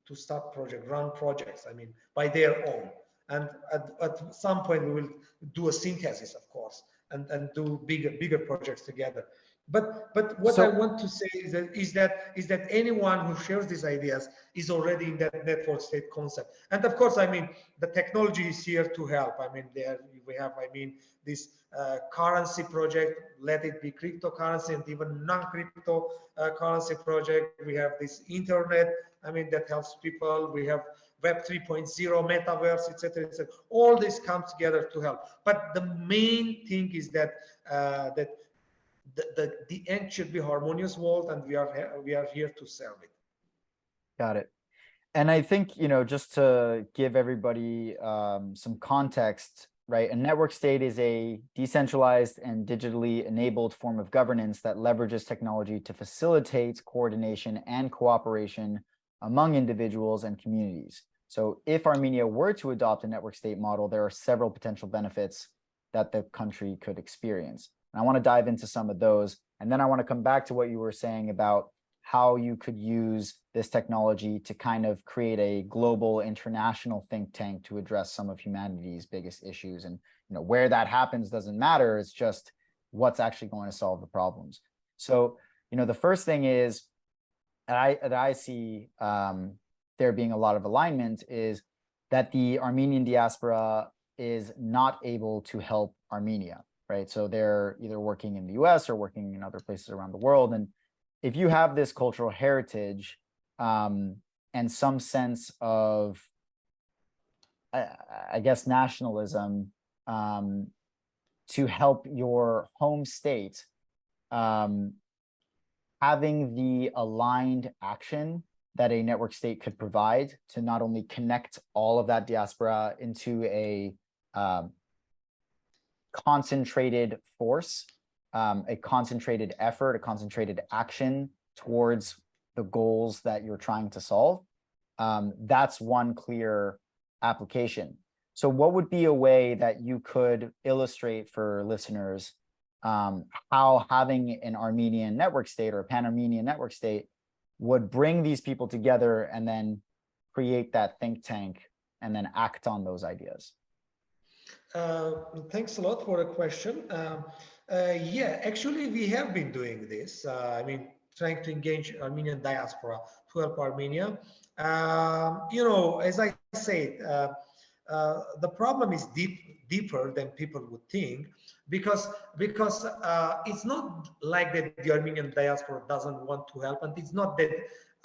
to start run projects. By their own. And at some point we will do a synthesis, of course, and do bigger projects together. But what I want to say is that anyone who shares these ideas is already in that network state concept. And of course, the technology is here to help. There we have, this currency project, let it be cryptocurrency and even non-crypto currency project. We have this internet, that helps people. We have Web 3.0, metaverse, etc., etc. All this comes together to help. But the main thing is that the end should be harmonious world, and we are here to serve it. Got it. And I think, just to give everybody some context, right? A network state is a decentralized and digitally enabled form of governance that leverages technology to facilitate coordination and cooperation among individuals and communities. So if Armenia were to adopt a network state model, there are several potential benefits that the country could experience. And I want to dive into some of those. And then I want to come back to what you were saying about how you could use this technology to kind of create a global international think tank to address some of humanity's biggest issues. And where that happens doesn't matter. It's just what's actually going to solve the problems. So, the first thing is that I see there being a lot of alignment is that the Armenian diaspora is not able to help Armenia, right? So they're either working in the US or working in other places around the world. And if you have this cultural heritage and some sense of, I guess, nationalism to help your home state, having the aligned action that a network state could provide to not only connect all of that diaspora into a concentrated force, a concentrated effort, a concentrated action towards the goals that you're trying to solve. That's one clear application. So what would be a way that you could illustrate for listeners how having an Armenian network state or a pan-Armenian network state would bring these people together and then create that think tank and then act on those ideas? Thanks a lot for the question. Yeah, actually, we have been doing this. Trying to engage Armenian diaspora to help Armenia. As I said, the problem is deeper than people would think, because it's not like that the Armenian diaspora doesn't want to help, and it's not that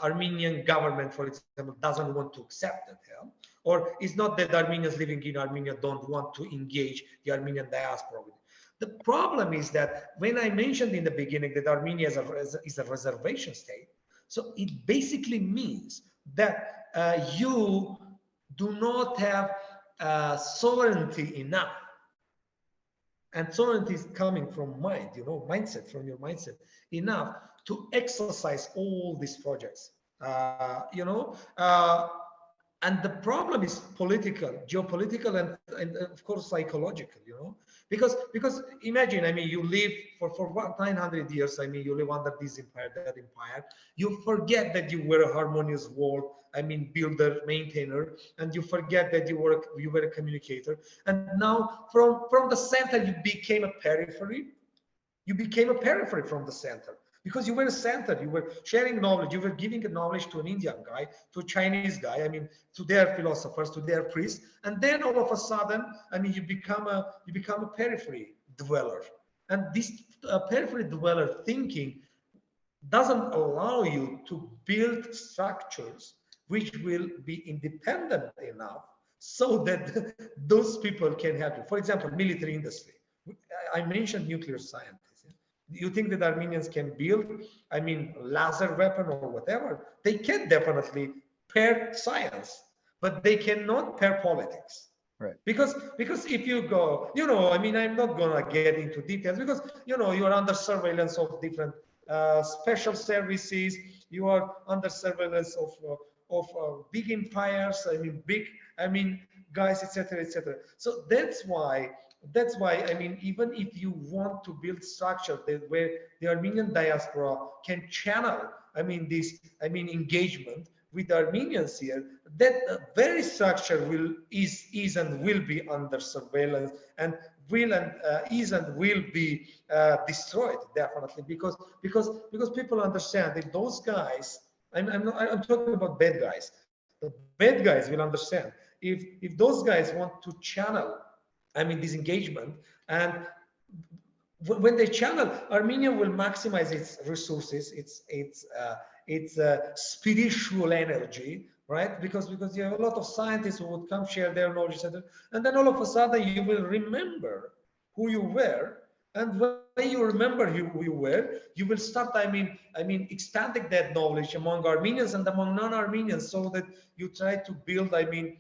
Armenian government, for example, doesn't want to accept that help, or it's not that Armenians living in Armenia don't want to engage the Armenian diaspora with it. The problem is that when I mentioned in the beginning that Armenia is a reservation state, so it basically means that you do not have sovereignty enough. And sovereignty is coming from mind, mindset, from your mindset, enough to exercise all these projects, and the problem is political, geopolitical, and of course psychological, because imagine, you live for 900 years, you live under this empire, that empire, you forget that you were a harmonious world, builder, maintainer, and you forget that you were a communicator, and now from the center you became a periphery. You became a periphery from the center. because you were a center, you were sharing knowledge, you were giving a knowledge to an Indian guy, to a Chinese guy, I mean, to their philosophers, to their priests, and then all of a sudden, I mean, you become a periphery dweller, and this periphery dweller thinking doesn't allow you to build structures which will be independent enough so that those people can help you. For example, military industry. I mentioned nuclear science. You think that Armenians can build, I mean, laser weapon or whatever? They can definitely pair science, but they cannot pair politics. Right. Because if you go, you know, I mean, I'm not gonna get into details because, you know, you're under surveillance of different special services. You are under surveillance of big empires. I mean, guys, etc., etc. So that's why. I mean, even if you want to build structure where the Armenian diaspora can channel, I mean, this, I mean, engagement with the Armenians here, that very structure is and will be under surveillance and will be destroyed definitely because people understand that those guys, I'm talking about bad guys. The bad guys will understand if those guys want to channel, I mean, this engagement, and when they channel, Armenia will maximize its resources, its spiritual energy, right? Because you have a lot of scientists who would come share their knowledge, and then all of a sudden you will remember who you were, and when you remember who you were, you will start, I mean, expanding that knowledge among Armenians and among non-Armenians, so that you try to build, I mean,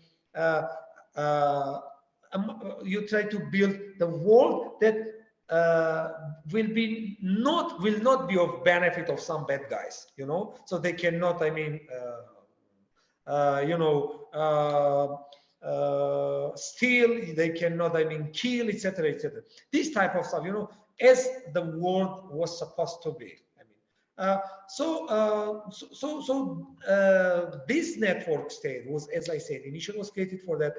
you try to build the world that will not be of benefit of some bad guys, you know, so they cannot, I mean, you know, steal, they cannot, I mean, kill, etc., etc. This type of stuff, you know, as the world was supposed to be. I mean, this network state was, as I said, initially was created for that.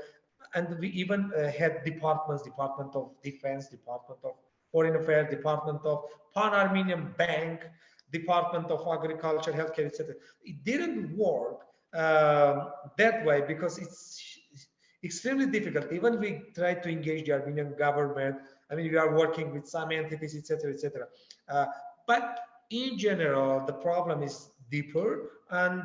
And we even had departments, Department of Defense, Department of Foreign Affairs, Department of Pan-Armenian Bank, Department of Agriculture, Healthcare, etc. It didn't work that way because it's extremely difficult. Even if we try to engage the Armenian government, I mean, we are working with some entities, etc., etc. But in general, the problem is deeper, and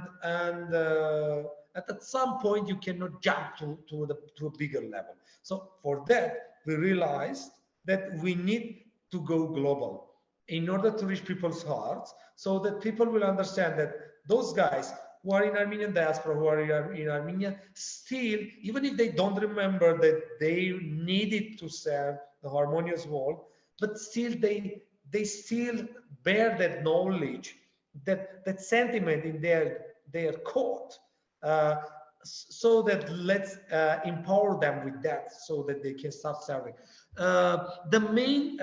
at some point you cannot jump to a bigger level. So for that, we realized that we need to go global in order to reach people's hearts, so that people will understand that those guys who are in Armenian diaspora, who are in Armenia, still, even if they don't remember that they needed to serve the harmonious world, but still they still bear that knowledge, that sentiment in their court. So that let's empower them with that, so that they can start serving. The main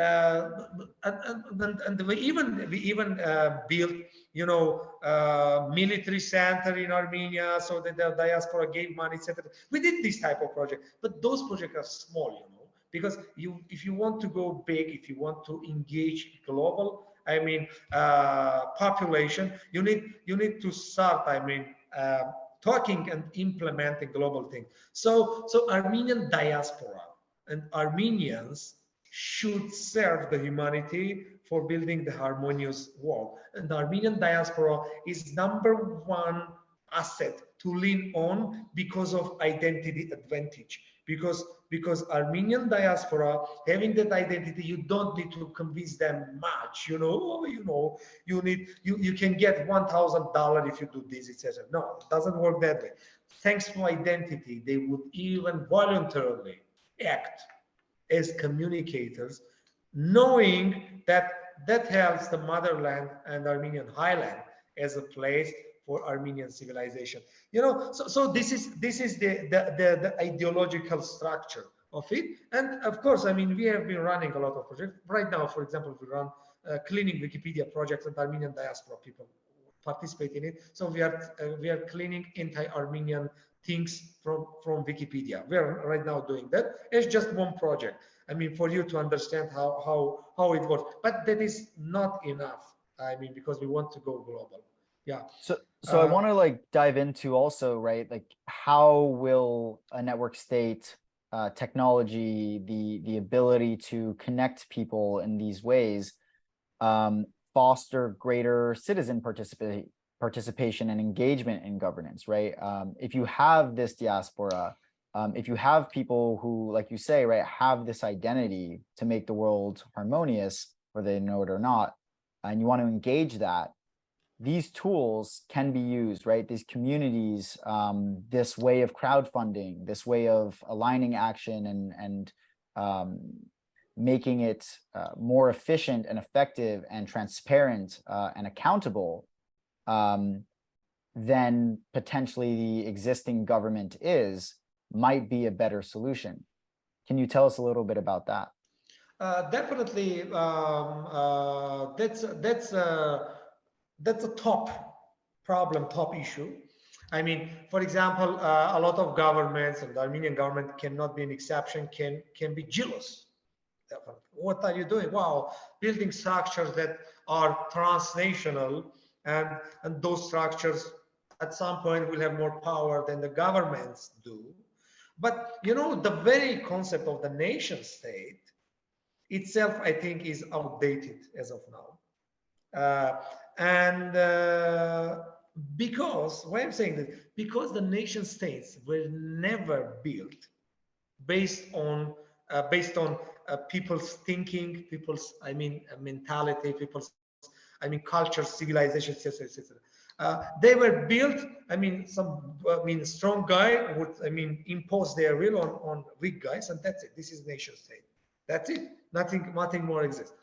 and we even built, you know, military center in Armenia, so that the diaspora gave money, etc. We did this type of project, but those projects are small, you know, because if you want to go big, if you want to engage global, I mean, population, you need to start, I mean, talking and implementing global thing. So Armenian diaspora and Armenians should serve the humanity for building the harmonious world. And the Armenian diaspora is #1 asset to lean on because of identity advantage. Because Armenian diaspora, having that identity, you don't need to convince them much. You can get $1,000 if you do this, etc. No, it doesn't work that way. Thanks to identity, they would even voluntarily act as communicators, knowing that helps the motherland and Armenian highland as a place for Armenian civilization. You know, so this is the ideological structure of it. And of course, I mean, we have been running a lot of projects right now. For example, we run cleaning Wikipedia projects, and Armenian diaspora people participate in it. So we are cleaning anti-Armenian things from Wikipedia. We are right now doing that. It's just one project. I mean, for you to understand how it works, but that is not enough. I mean, because we want to go global. Yeah. So I want to like dive into also, right? Like, how will a network state, technology, the ability to connect people in these ways, foster greater citizen participation and engagement in governance, right? If you have this diaspora, if you have people who, like you say, right, have this identity to make the world harmonious, whether they know it or not, and you want to engage that, these tools can be used, right? These communities, this way of crowdfunding, this way of aligning action and making it more efficient and effective and transparent and accountable than potentially the existing government might be a better solution. Can you tell us a little bit about that? Definitely, that's a top problem, top issue. I mean, for example, a lot of governments, and the Armenian government cannot be an exception, can be jealous. What are you doing? Wow, building structures that are transnational, and those structures at some point will have more power than the governments do. But you know, the very concept of the nation state itself, I think, is outdated as of now. Because, why I'm saying that, because the nation states were never built based on people's thinking, people's, I mean, mentality, people's, I mean, culture, civilization, etc., etc. They were built, I mean, strong guy would, I mean, impose their will on weak guys, and that's it. This is nation state. That's it. Nothing more exists.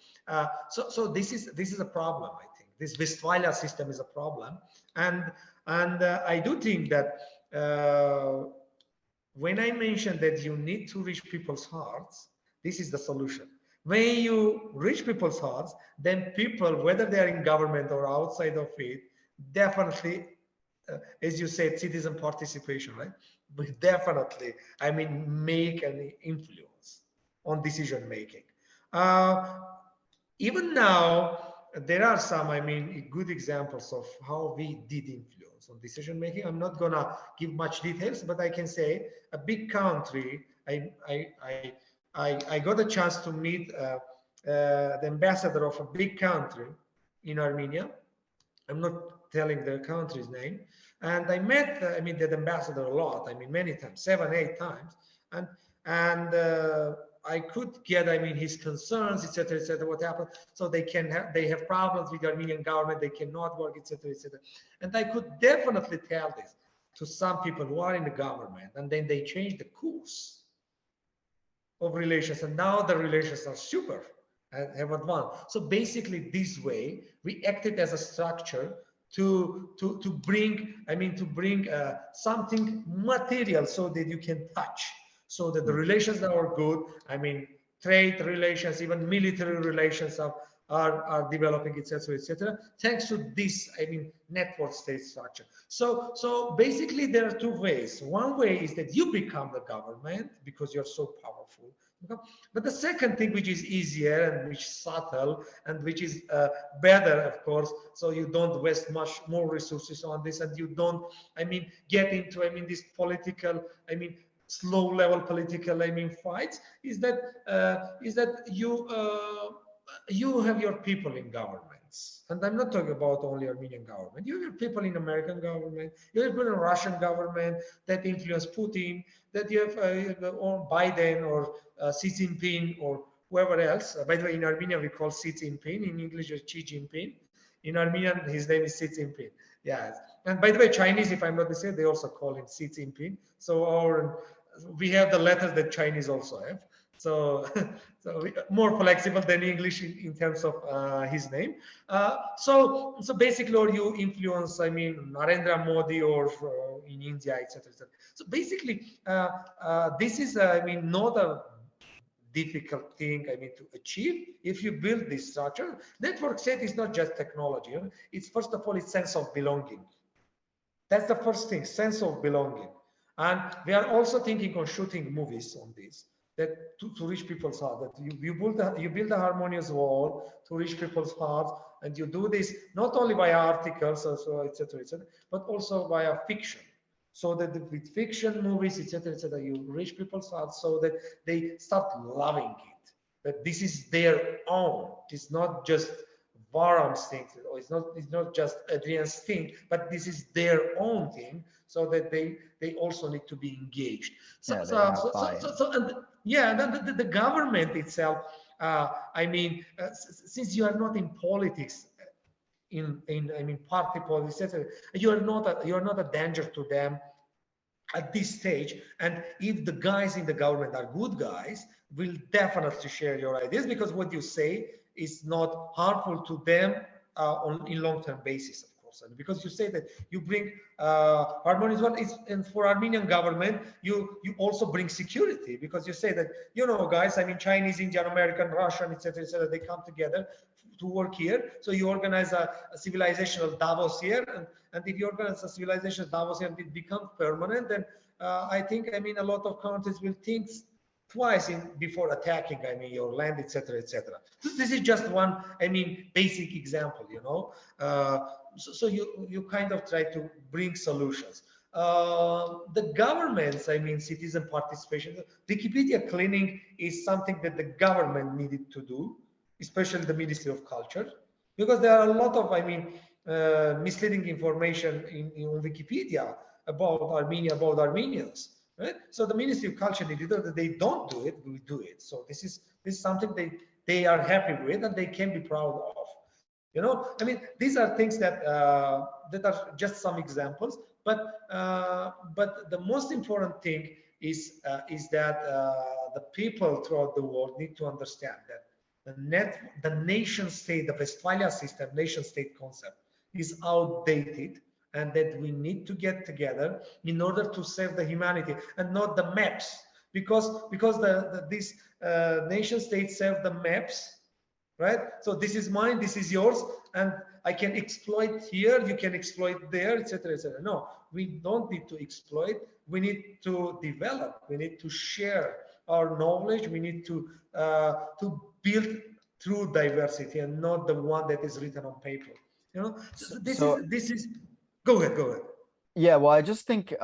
So this is a problem. I think this Westphalia system is a problem, and I do think that when I mentioned that you need to reach people's hearts, this is the solution. When you reach people's hearts, then people, whether they are in government or outside of it, definitely, as you said, citizen participation, right? But definitely, I mean, make an influence on decision making. Even now, there are some, I mean, good examples of how we did influence on decision making. I'm not gonna give much details, but I can say a big country. I got a chance to meet the ambassador of a big country in Armenia. I'm not telling the country's name. And I met, I mean, that ambassador a lot. I mean, many times, 7, 8 times, and I could get, I mean, his concerns, etc., etc. What happened? So they have problems with the Armenian government. They cannot work, etc., etc. And I could definitely tell this to some people who are in the government, and then they change the course of relations, and now the relations are super and have advanced. So basically, this way we acted as a structure to bring, I mean, to bring something material so that you can touch. So that the relations are good, I mean, trade relations, even military relations are developing, etc., etc. Thanks to this, I mean, network state structure. So basically, there are 2 ways. One way is that you become the government because you're so powerful. But the second thing, which is easier and which is subtle and which is better, of course, so you don't waste much more resources on this, and you don't, I mean, get into, I mean, this political, I mean, slow level political, I mean, fights, is that you have your people in governments. And I'm not talking about only Armenian government. You have your people in American government, you have people in Russian government that influence Putin, that you have or Biden or Xi Jinping or whoever else. By the way, in Armenia, we call Xi Jinping. In English, it's Xi Jinping. In Armenian, his name is Xi Jinping. Yes. And by the way, Chinese, if I'm not mistaken, they also call him Xi Jinping. So we have the letters that Chinese also have. So, more flexible than English in terms of his name. So basically, or you influence, I mean, Narendra Modi or in India, etc., etc. So basically, this is, I mean, not a difficult thing, I mean, to achieve if you build this structure. Network state is not just technology. You know? It's first of all, it's sense of belonging. That's the first thing, sense of belonging. And we are also thinking on shooting movies on this. that to reach people's heart, that you build a harmonious world to reach people's hearts, and you do this not only by articles, etc., but also via fiction. So that with fiction, movies, etc., you reach people's hearts so that they start loving it. That this is their own. It's not just Vahram's thing, or it's not just Adrian's thing, but this is their own thing, so that they also need to be engaged. So the government itself, I mean, since you are not in politics, in party politics, etc., you are not a danger to them at this stage. And if the guys in the government are good guys, will definitely share your ideas, because what you say is not harmful to them in long-term basis, of course. And because you say that you bring Harmonious World, and for Armenian government, you also bring security, because you say that, you know, guys, I mean, Chinese, Indian, American, Russian, etc., they come together to work here. So you organize a civilizational Davos here, and if you organize a civilizational Davos here and it becomes permanent, then I think, I mean, a lot of countries will think twice before attacking, I mean, your land, etc., etc. So this is just one, I mean, basic example, you know. So you kind of try to bring solutions. The governments, I mean, citizen participation, Wikipedia cleaning is something that the government needed to do, especially the Ministry of Culture, because there are a lot of, I mean, misleading information in Wikipedia about Armenia, about Armenians. Right? So the Ministry of Culture needed that they don't do it, we do it. So this is something they are happy with and they can be proud of. You know, I mean, these are things that that are just some examples. But the most important thing is that the people throughout the world need to understand that the nation state, the Westphalia system, nation state concept is outdated, and that we need to get together in order to save the humanity, and not the maps, because these nation states serve the maps, right? So this is mine, this is yours, and I can exploit here, you can exploit there, etc., etc. No, we don't need to exploit. We need to develop. We need to share our knowledge. We need to build through diversity, and not the one that is written on paper. You know, so this is. Go ahead. Yeah, well, I just think, you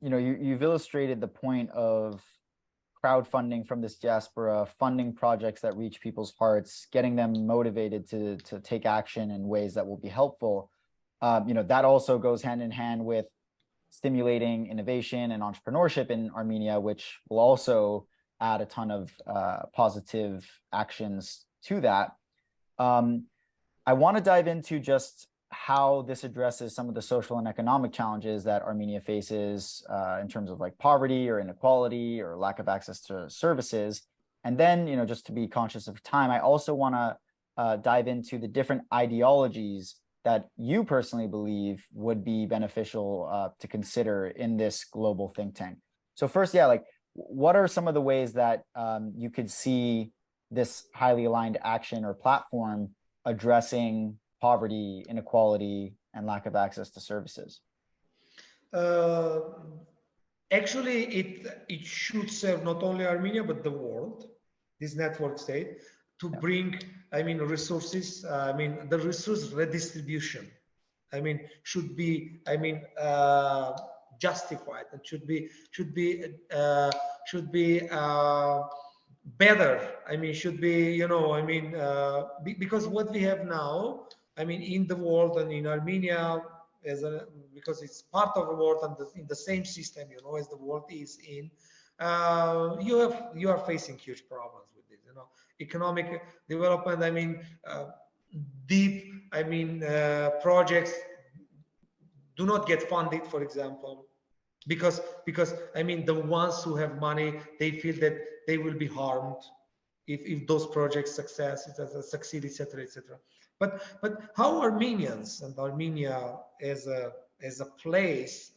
know, you've illustrated the point of crowdfunding from this diaspora, funding projects that reach people's hearts, getting them motivated to take action in ways that will be helpful. You know, that also goes hand in hand with stimulating innovation and entrepreneurship in Armenia, which will also add a ton of positive actions to that. I want to dive into just how this addresses some of the social and economic challenges that Armenia faces in terms of like poverty or inequality or lack of access to services. And then, you know, just to be conscious of time, I also want to dive into the different ideologies that you personally believe would be beneficial to consider in this global think tank. So first, yeah, like what are some of the ways that you could see this highly aligned action or platform addressing poverty, inequality, and lack of access to services? Actually, it should serve not only Armenia, but the world, this network state, to bring, I mean, resources, I mean, the resource redistribution, I mean, should be, I mean, justified, and should be better. I mean, should be, you know, I mean, because what we have now, I mean, in the world and in Armenia, because it's part of the world and in the same system, you know, as the world is in, you are facing huge problems with this, you know, economic development. I mean, deep, I mean, projects do not get funded, for example, because I mean, the ones who have money, they feel that they will be harmed if those projects succeed, etc., etc. But how Armenians and Armenia as a place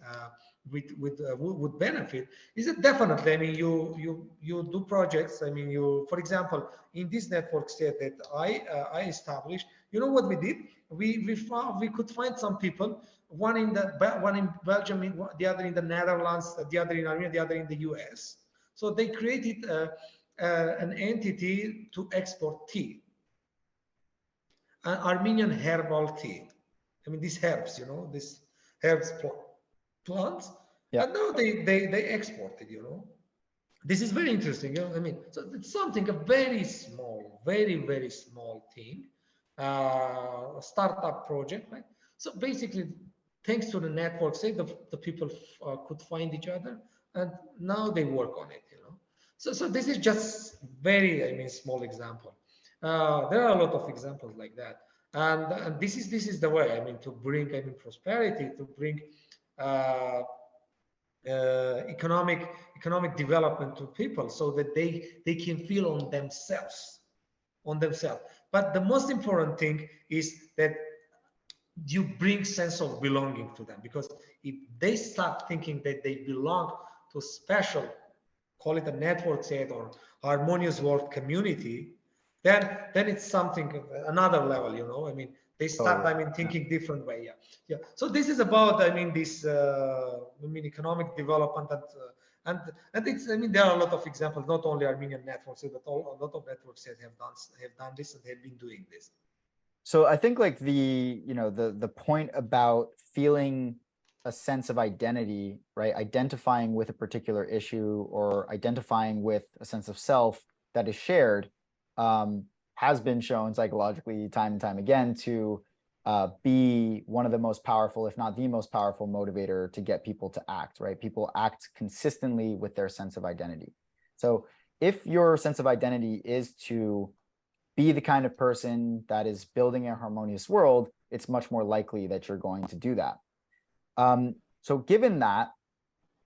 would benefit is that definitely, I mean, you do projects. I mean, for example, in this network state that I established, you know what we did? We could find some people, one in Belgium, the other in the Netherlands, the other in Armenia, the other in the US. So they created an entity to export tea, an Armenian herbal tea. I mean, these herbs, these herbs plants, and now they export it, This is very interesting, I mean, so it's something, a very small, very, very small thing, startup project, right? So basically, thanks to the network, say the people could find each other, and now they work on it, So this is just very, I mean, small example. There are a lot of examples like that, and this is the way, I mean, to bring, I mean, prosperity, to bring economic development to people, so that they can feel on themselves. But the most important thing is that you bring sense of belonging to them, because if they start thinking that they belong to special, call it a network state or harmonious world community, then it's something, another level, I mean, they start, I mean, thinking different way. Yeah. So this is about, I mean, this, I mean, economic development, and it's, I mean, there are a lot of examples, not only Armenian networks, but a lot of networks that have done this and have been doing this. So I think like the point about feeling a sense of identity, right? Identifying with a particular issue or identifying with a sense of self that is shared, has been shown psychologically time and time again to be one of the most powerful, if not the most powerful motivator to get people to act, right? People act consistently with their sense of identity. So if your sense of identity is to be the kind of person that is building a harmonious world, it's much more likely that you're going to do that. So given that,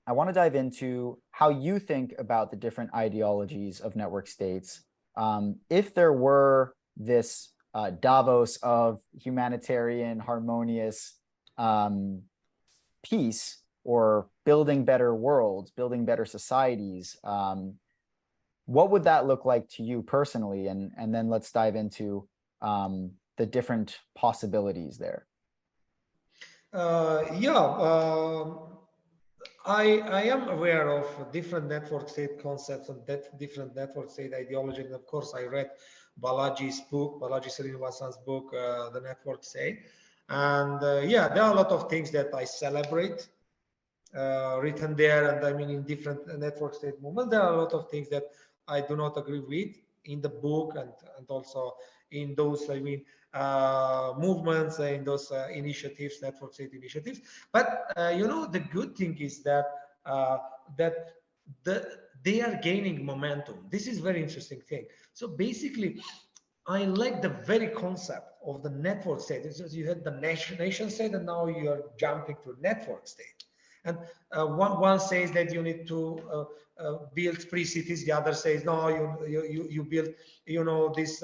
I want to dive into how you think about the different ideologies of network states. If there were this Davos of humanitarian, harmonious peace, or building better worlds, building better societies, what would that look like to you personally? And then let's dive into the different possibilities there. I am aware of different network state concepts and different network state ideology. And of course, I read Balaji Srinivasan's book, The Network State. And there are a lot of things that I celebrate written there. And I mean, in different network state movements, there are a lot of things that I do not agree with in the book, and also in those, I mean, movements, in those initiatives, network state initiatives. But the good thing is that they are gaining momentum. This is very interesting thing. So basically, I like the very concept of the network state. It's just you had the nation state, and now you are jumping to network state. And one says that you need to build free cities. The other says no, you build, this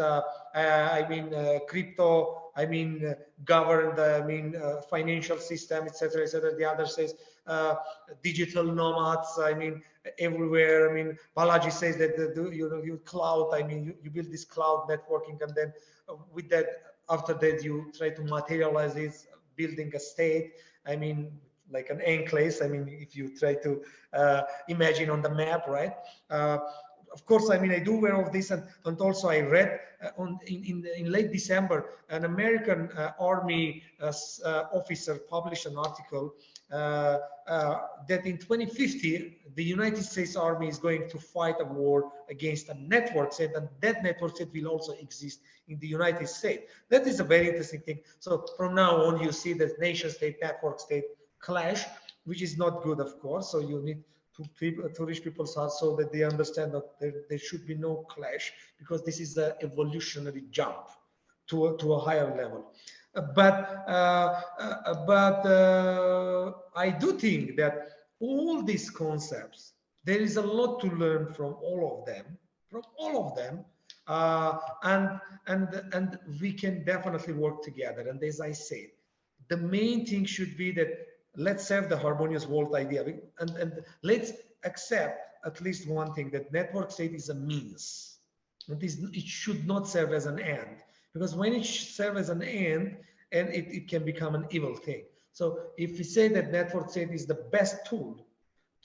crypto, governed, financial system, etc., etc. The other says digital nomads, everywhere. Balaji says that you cloud, you build this cloud networking, and then with that, after that, you try to materialize it, building a state. Like an enclave. If you try to imagine on the map, right? Of course, I do aware of this, and also I read in late December, an American Army officer published an article that in 2050, the United States Army is going to fight a war against a network state, and that network state will also exist in the United States. That is a very interesting thing. So from now on, you see that nation state, network state clash, which is not good, of course. So you need to reach people's hearts so that they understand that there should be no clash, because this is an evolutionary jump to a higher level. But I do think that all these concepts, there is a lot to learn from all of them, and we can definitely work together. And as I said, the main thing should be that let's serve the harmonious world idea, and let's accept at least one thing, that network state is a means. It should not serve as an end, because when it serves as an end, and it can become an evil thing. So if we say that network state is the best tool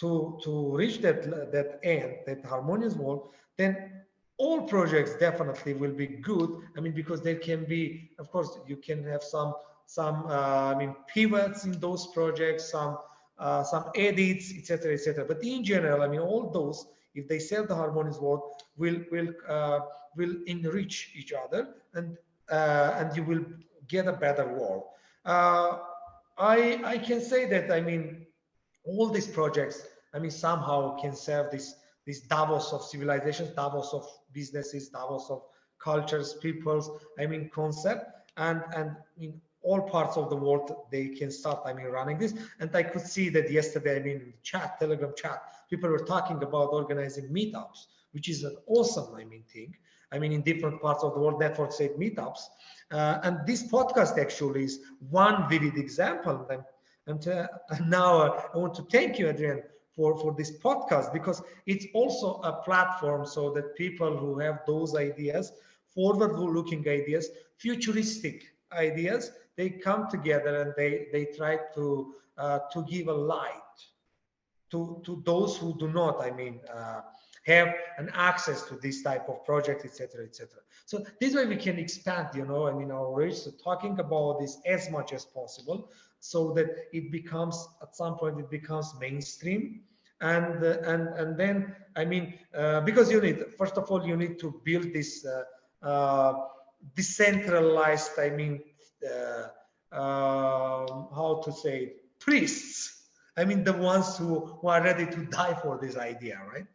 to reach that end, that harmonious world, then all projects definitely will be good. I mean, because there can be, of course, you can have some I mean, pivots in those projects, some edits, etc., etc. But in general, I mean, all those, if they serve the harmonious world, will enrich each other, and you will get a better world. I can say that, I mean, all these projects, I mean, somehow can serve this Davos of civilizations, Davos of businesses, Davos of cultures, peoples, I mean, concept, and in all parts of the world, they can start, I mean, running this. And I could see that yesterday, I mean, chat, Telegram chat, people were talking about organizing meetups, which is an awesome, I mean, thing. I mean, in different parts of the world, network state meetups. And this podcast actually is one vivid example. And now I want to thank you, Adrian, for this podcast, because it's also a platform so that people who have those ideas, forward-looking ideas, futuristic ideas, they come together and they try to give a light to those who do not, I mean, have an access to this type of project, etc., etc. So this way we can expand, you know, I mean, our reach, so talking about this as much as possible, so that it becomes, at some point, it becomes mainstream. And then, I mean, because you need, first of all, you need to build this decentralized, I mean, how to say, priests. I mean, the ones who are ready to die for this idea, right?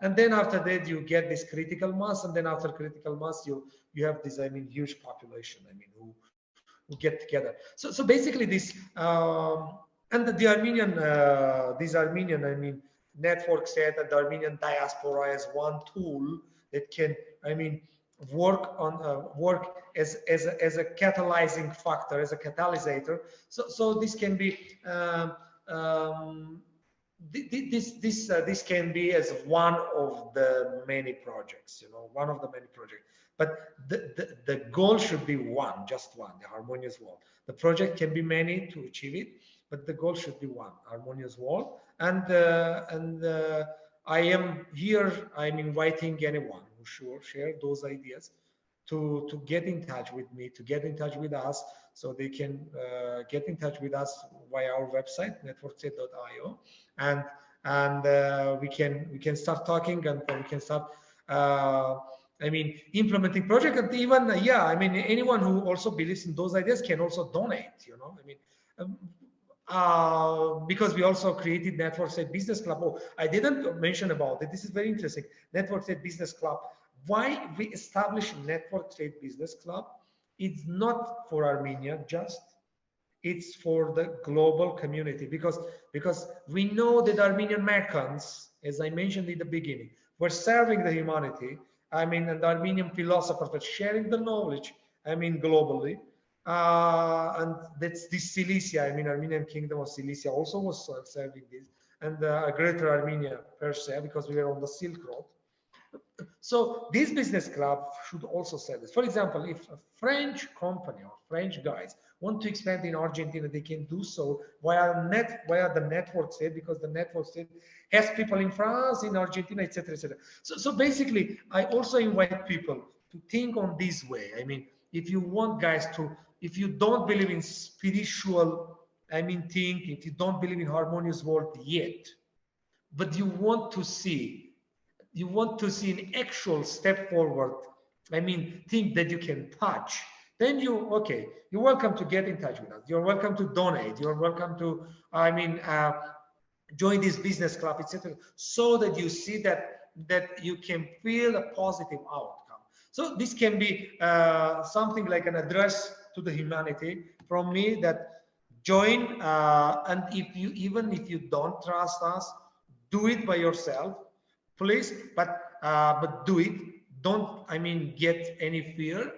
And then after that, you get this critical mass, and then after critical mass, you have this, I mean, huge population, I mean, who get together. So basically, this and the Armenian, I mean, network set and the Armenian diaspora as one tool that can, I mean, work as a catalyzing factor, as a catalysator. So this can be this can be as one of the many projects, you know, one of the many projects. But the goal should be one, just one, the harmonious world. The project can be many to achieve it, but the goal should be one, harmonious world. And I am here, I'm inviting anyone who should share those ideas to get in touch with me, to get in touch with us, so they can get in touch with us via our website, networkstate.io, and we can start talking, and we can start I mean, implementing project. And even yeah, I mean, anyone who also believes in those ideas can also donate, you know, I mean, because we also created Network State Business Club. Oh, I didn't mention about it. This is very interesting. Network State Business Club. Why we established Network State Business Club? It's not for Armenia just. It's for the global community, because we know that Armenian merchants, as I mentioned in the beginning, were serving the humanity. I mean, and the Armenian philosophers were sharing the knowledge, I mean, globally. And that's this Cilicia, I mean, Armenian Kingdom of Cilicia also was serving this, and Greater Armenia per se, because we were on the Silk Road. So this business club should also serve this. For example, if a French company or French guys want to expand in Argentina, they can do so via the network state, because the network state has people in France, in Argentina, etc., etc. So basically, I also invite people to think on this way. I mean, if you want guys to, if you don't believe in spiritual, I mean, think, if you don't believe in harmonious world yet, but you want to see an actual step forward, I mean, think that you can touch, then you're welcome to get in touch with us. You're welcome to donate. You're welcome to, I mean, join this business club, etc., so that you see that you can feel a positive outcome. So this can be something like an address to the humanity from me, that join, and even if you don't trust us, do it by yourself, please, but do it. Don't, I mean, get any fear.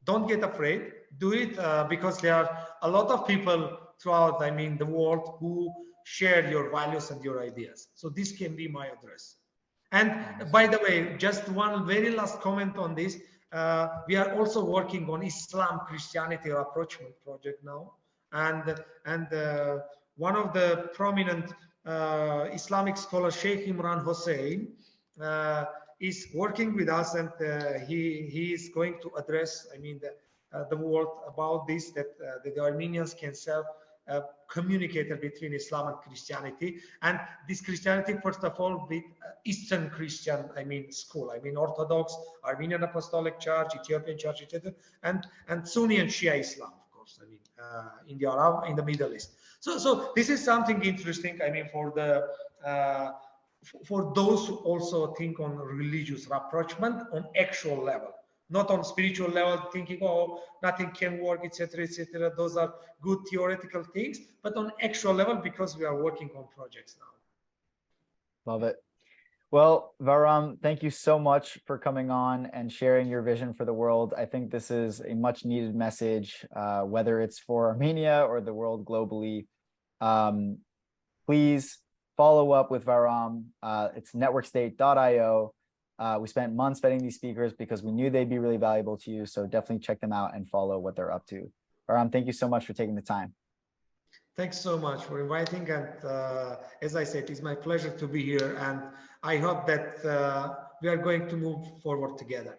Don't get afraid. Do it because there are a lot of people throughout, I mean, the world who share your values and your ideas. So this can be my address. And by the way, just one very last comment on this. We are also working on Islam Christianity rapprochement project now, and one of the prominent Islamic scholar Sheikh Imran Hossein is working with us, and he is going to address, I mean, the world about this, that the Armenians can serve a communicator between Islam and Christianity, and this Christianity, first of all, with Eastern Christian, I mean, school, I mean, Orthodox, Armenian Apostolic Church, Ethiopian Church, etc., and Sunni and Shia Islam, of course, I mean, in the Arab, in the Middle East. So this is something interesting, I mean, for the for those who also think on religious rapprochement on actual level, not on spiritual level, thinking, oh, nothing can work, etc., etc. Those are good theoretical things, but on actual level, because we are working on projects now. Love it. Well, Vahram, thank you so much for coming on and sharing your vision for the world. I think this is a much needed message, whether it's for Armenia or the world globally. Please follow up with Vahram. It's networkstate.io. We spent months vetting these speakers because we knew they'd be really valuable to you. So definitely check them out and follow what they're up to. Vahram, thank you so much for taking the time. Thanks so much for inviting. And as I said, it's my pleasure to be here. And I hope that we are going to move forward together.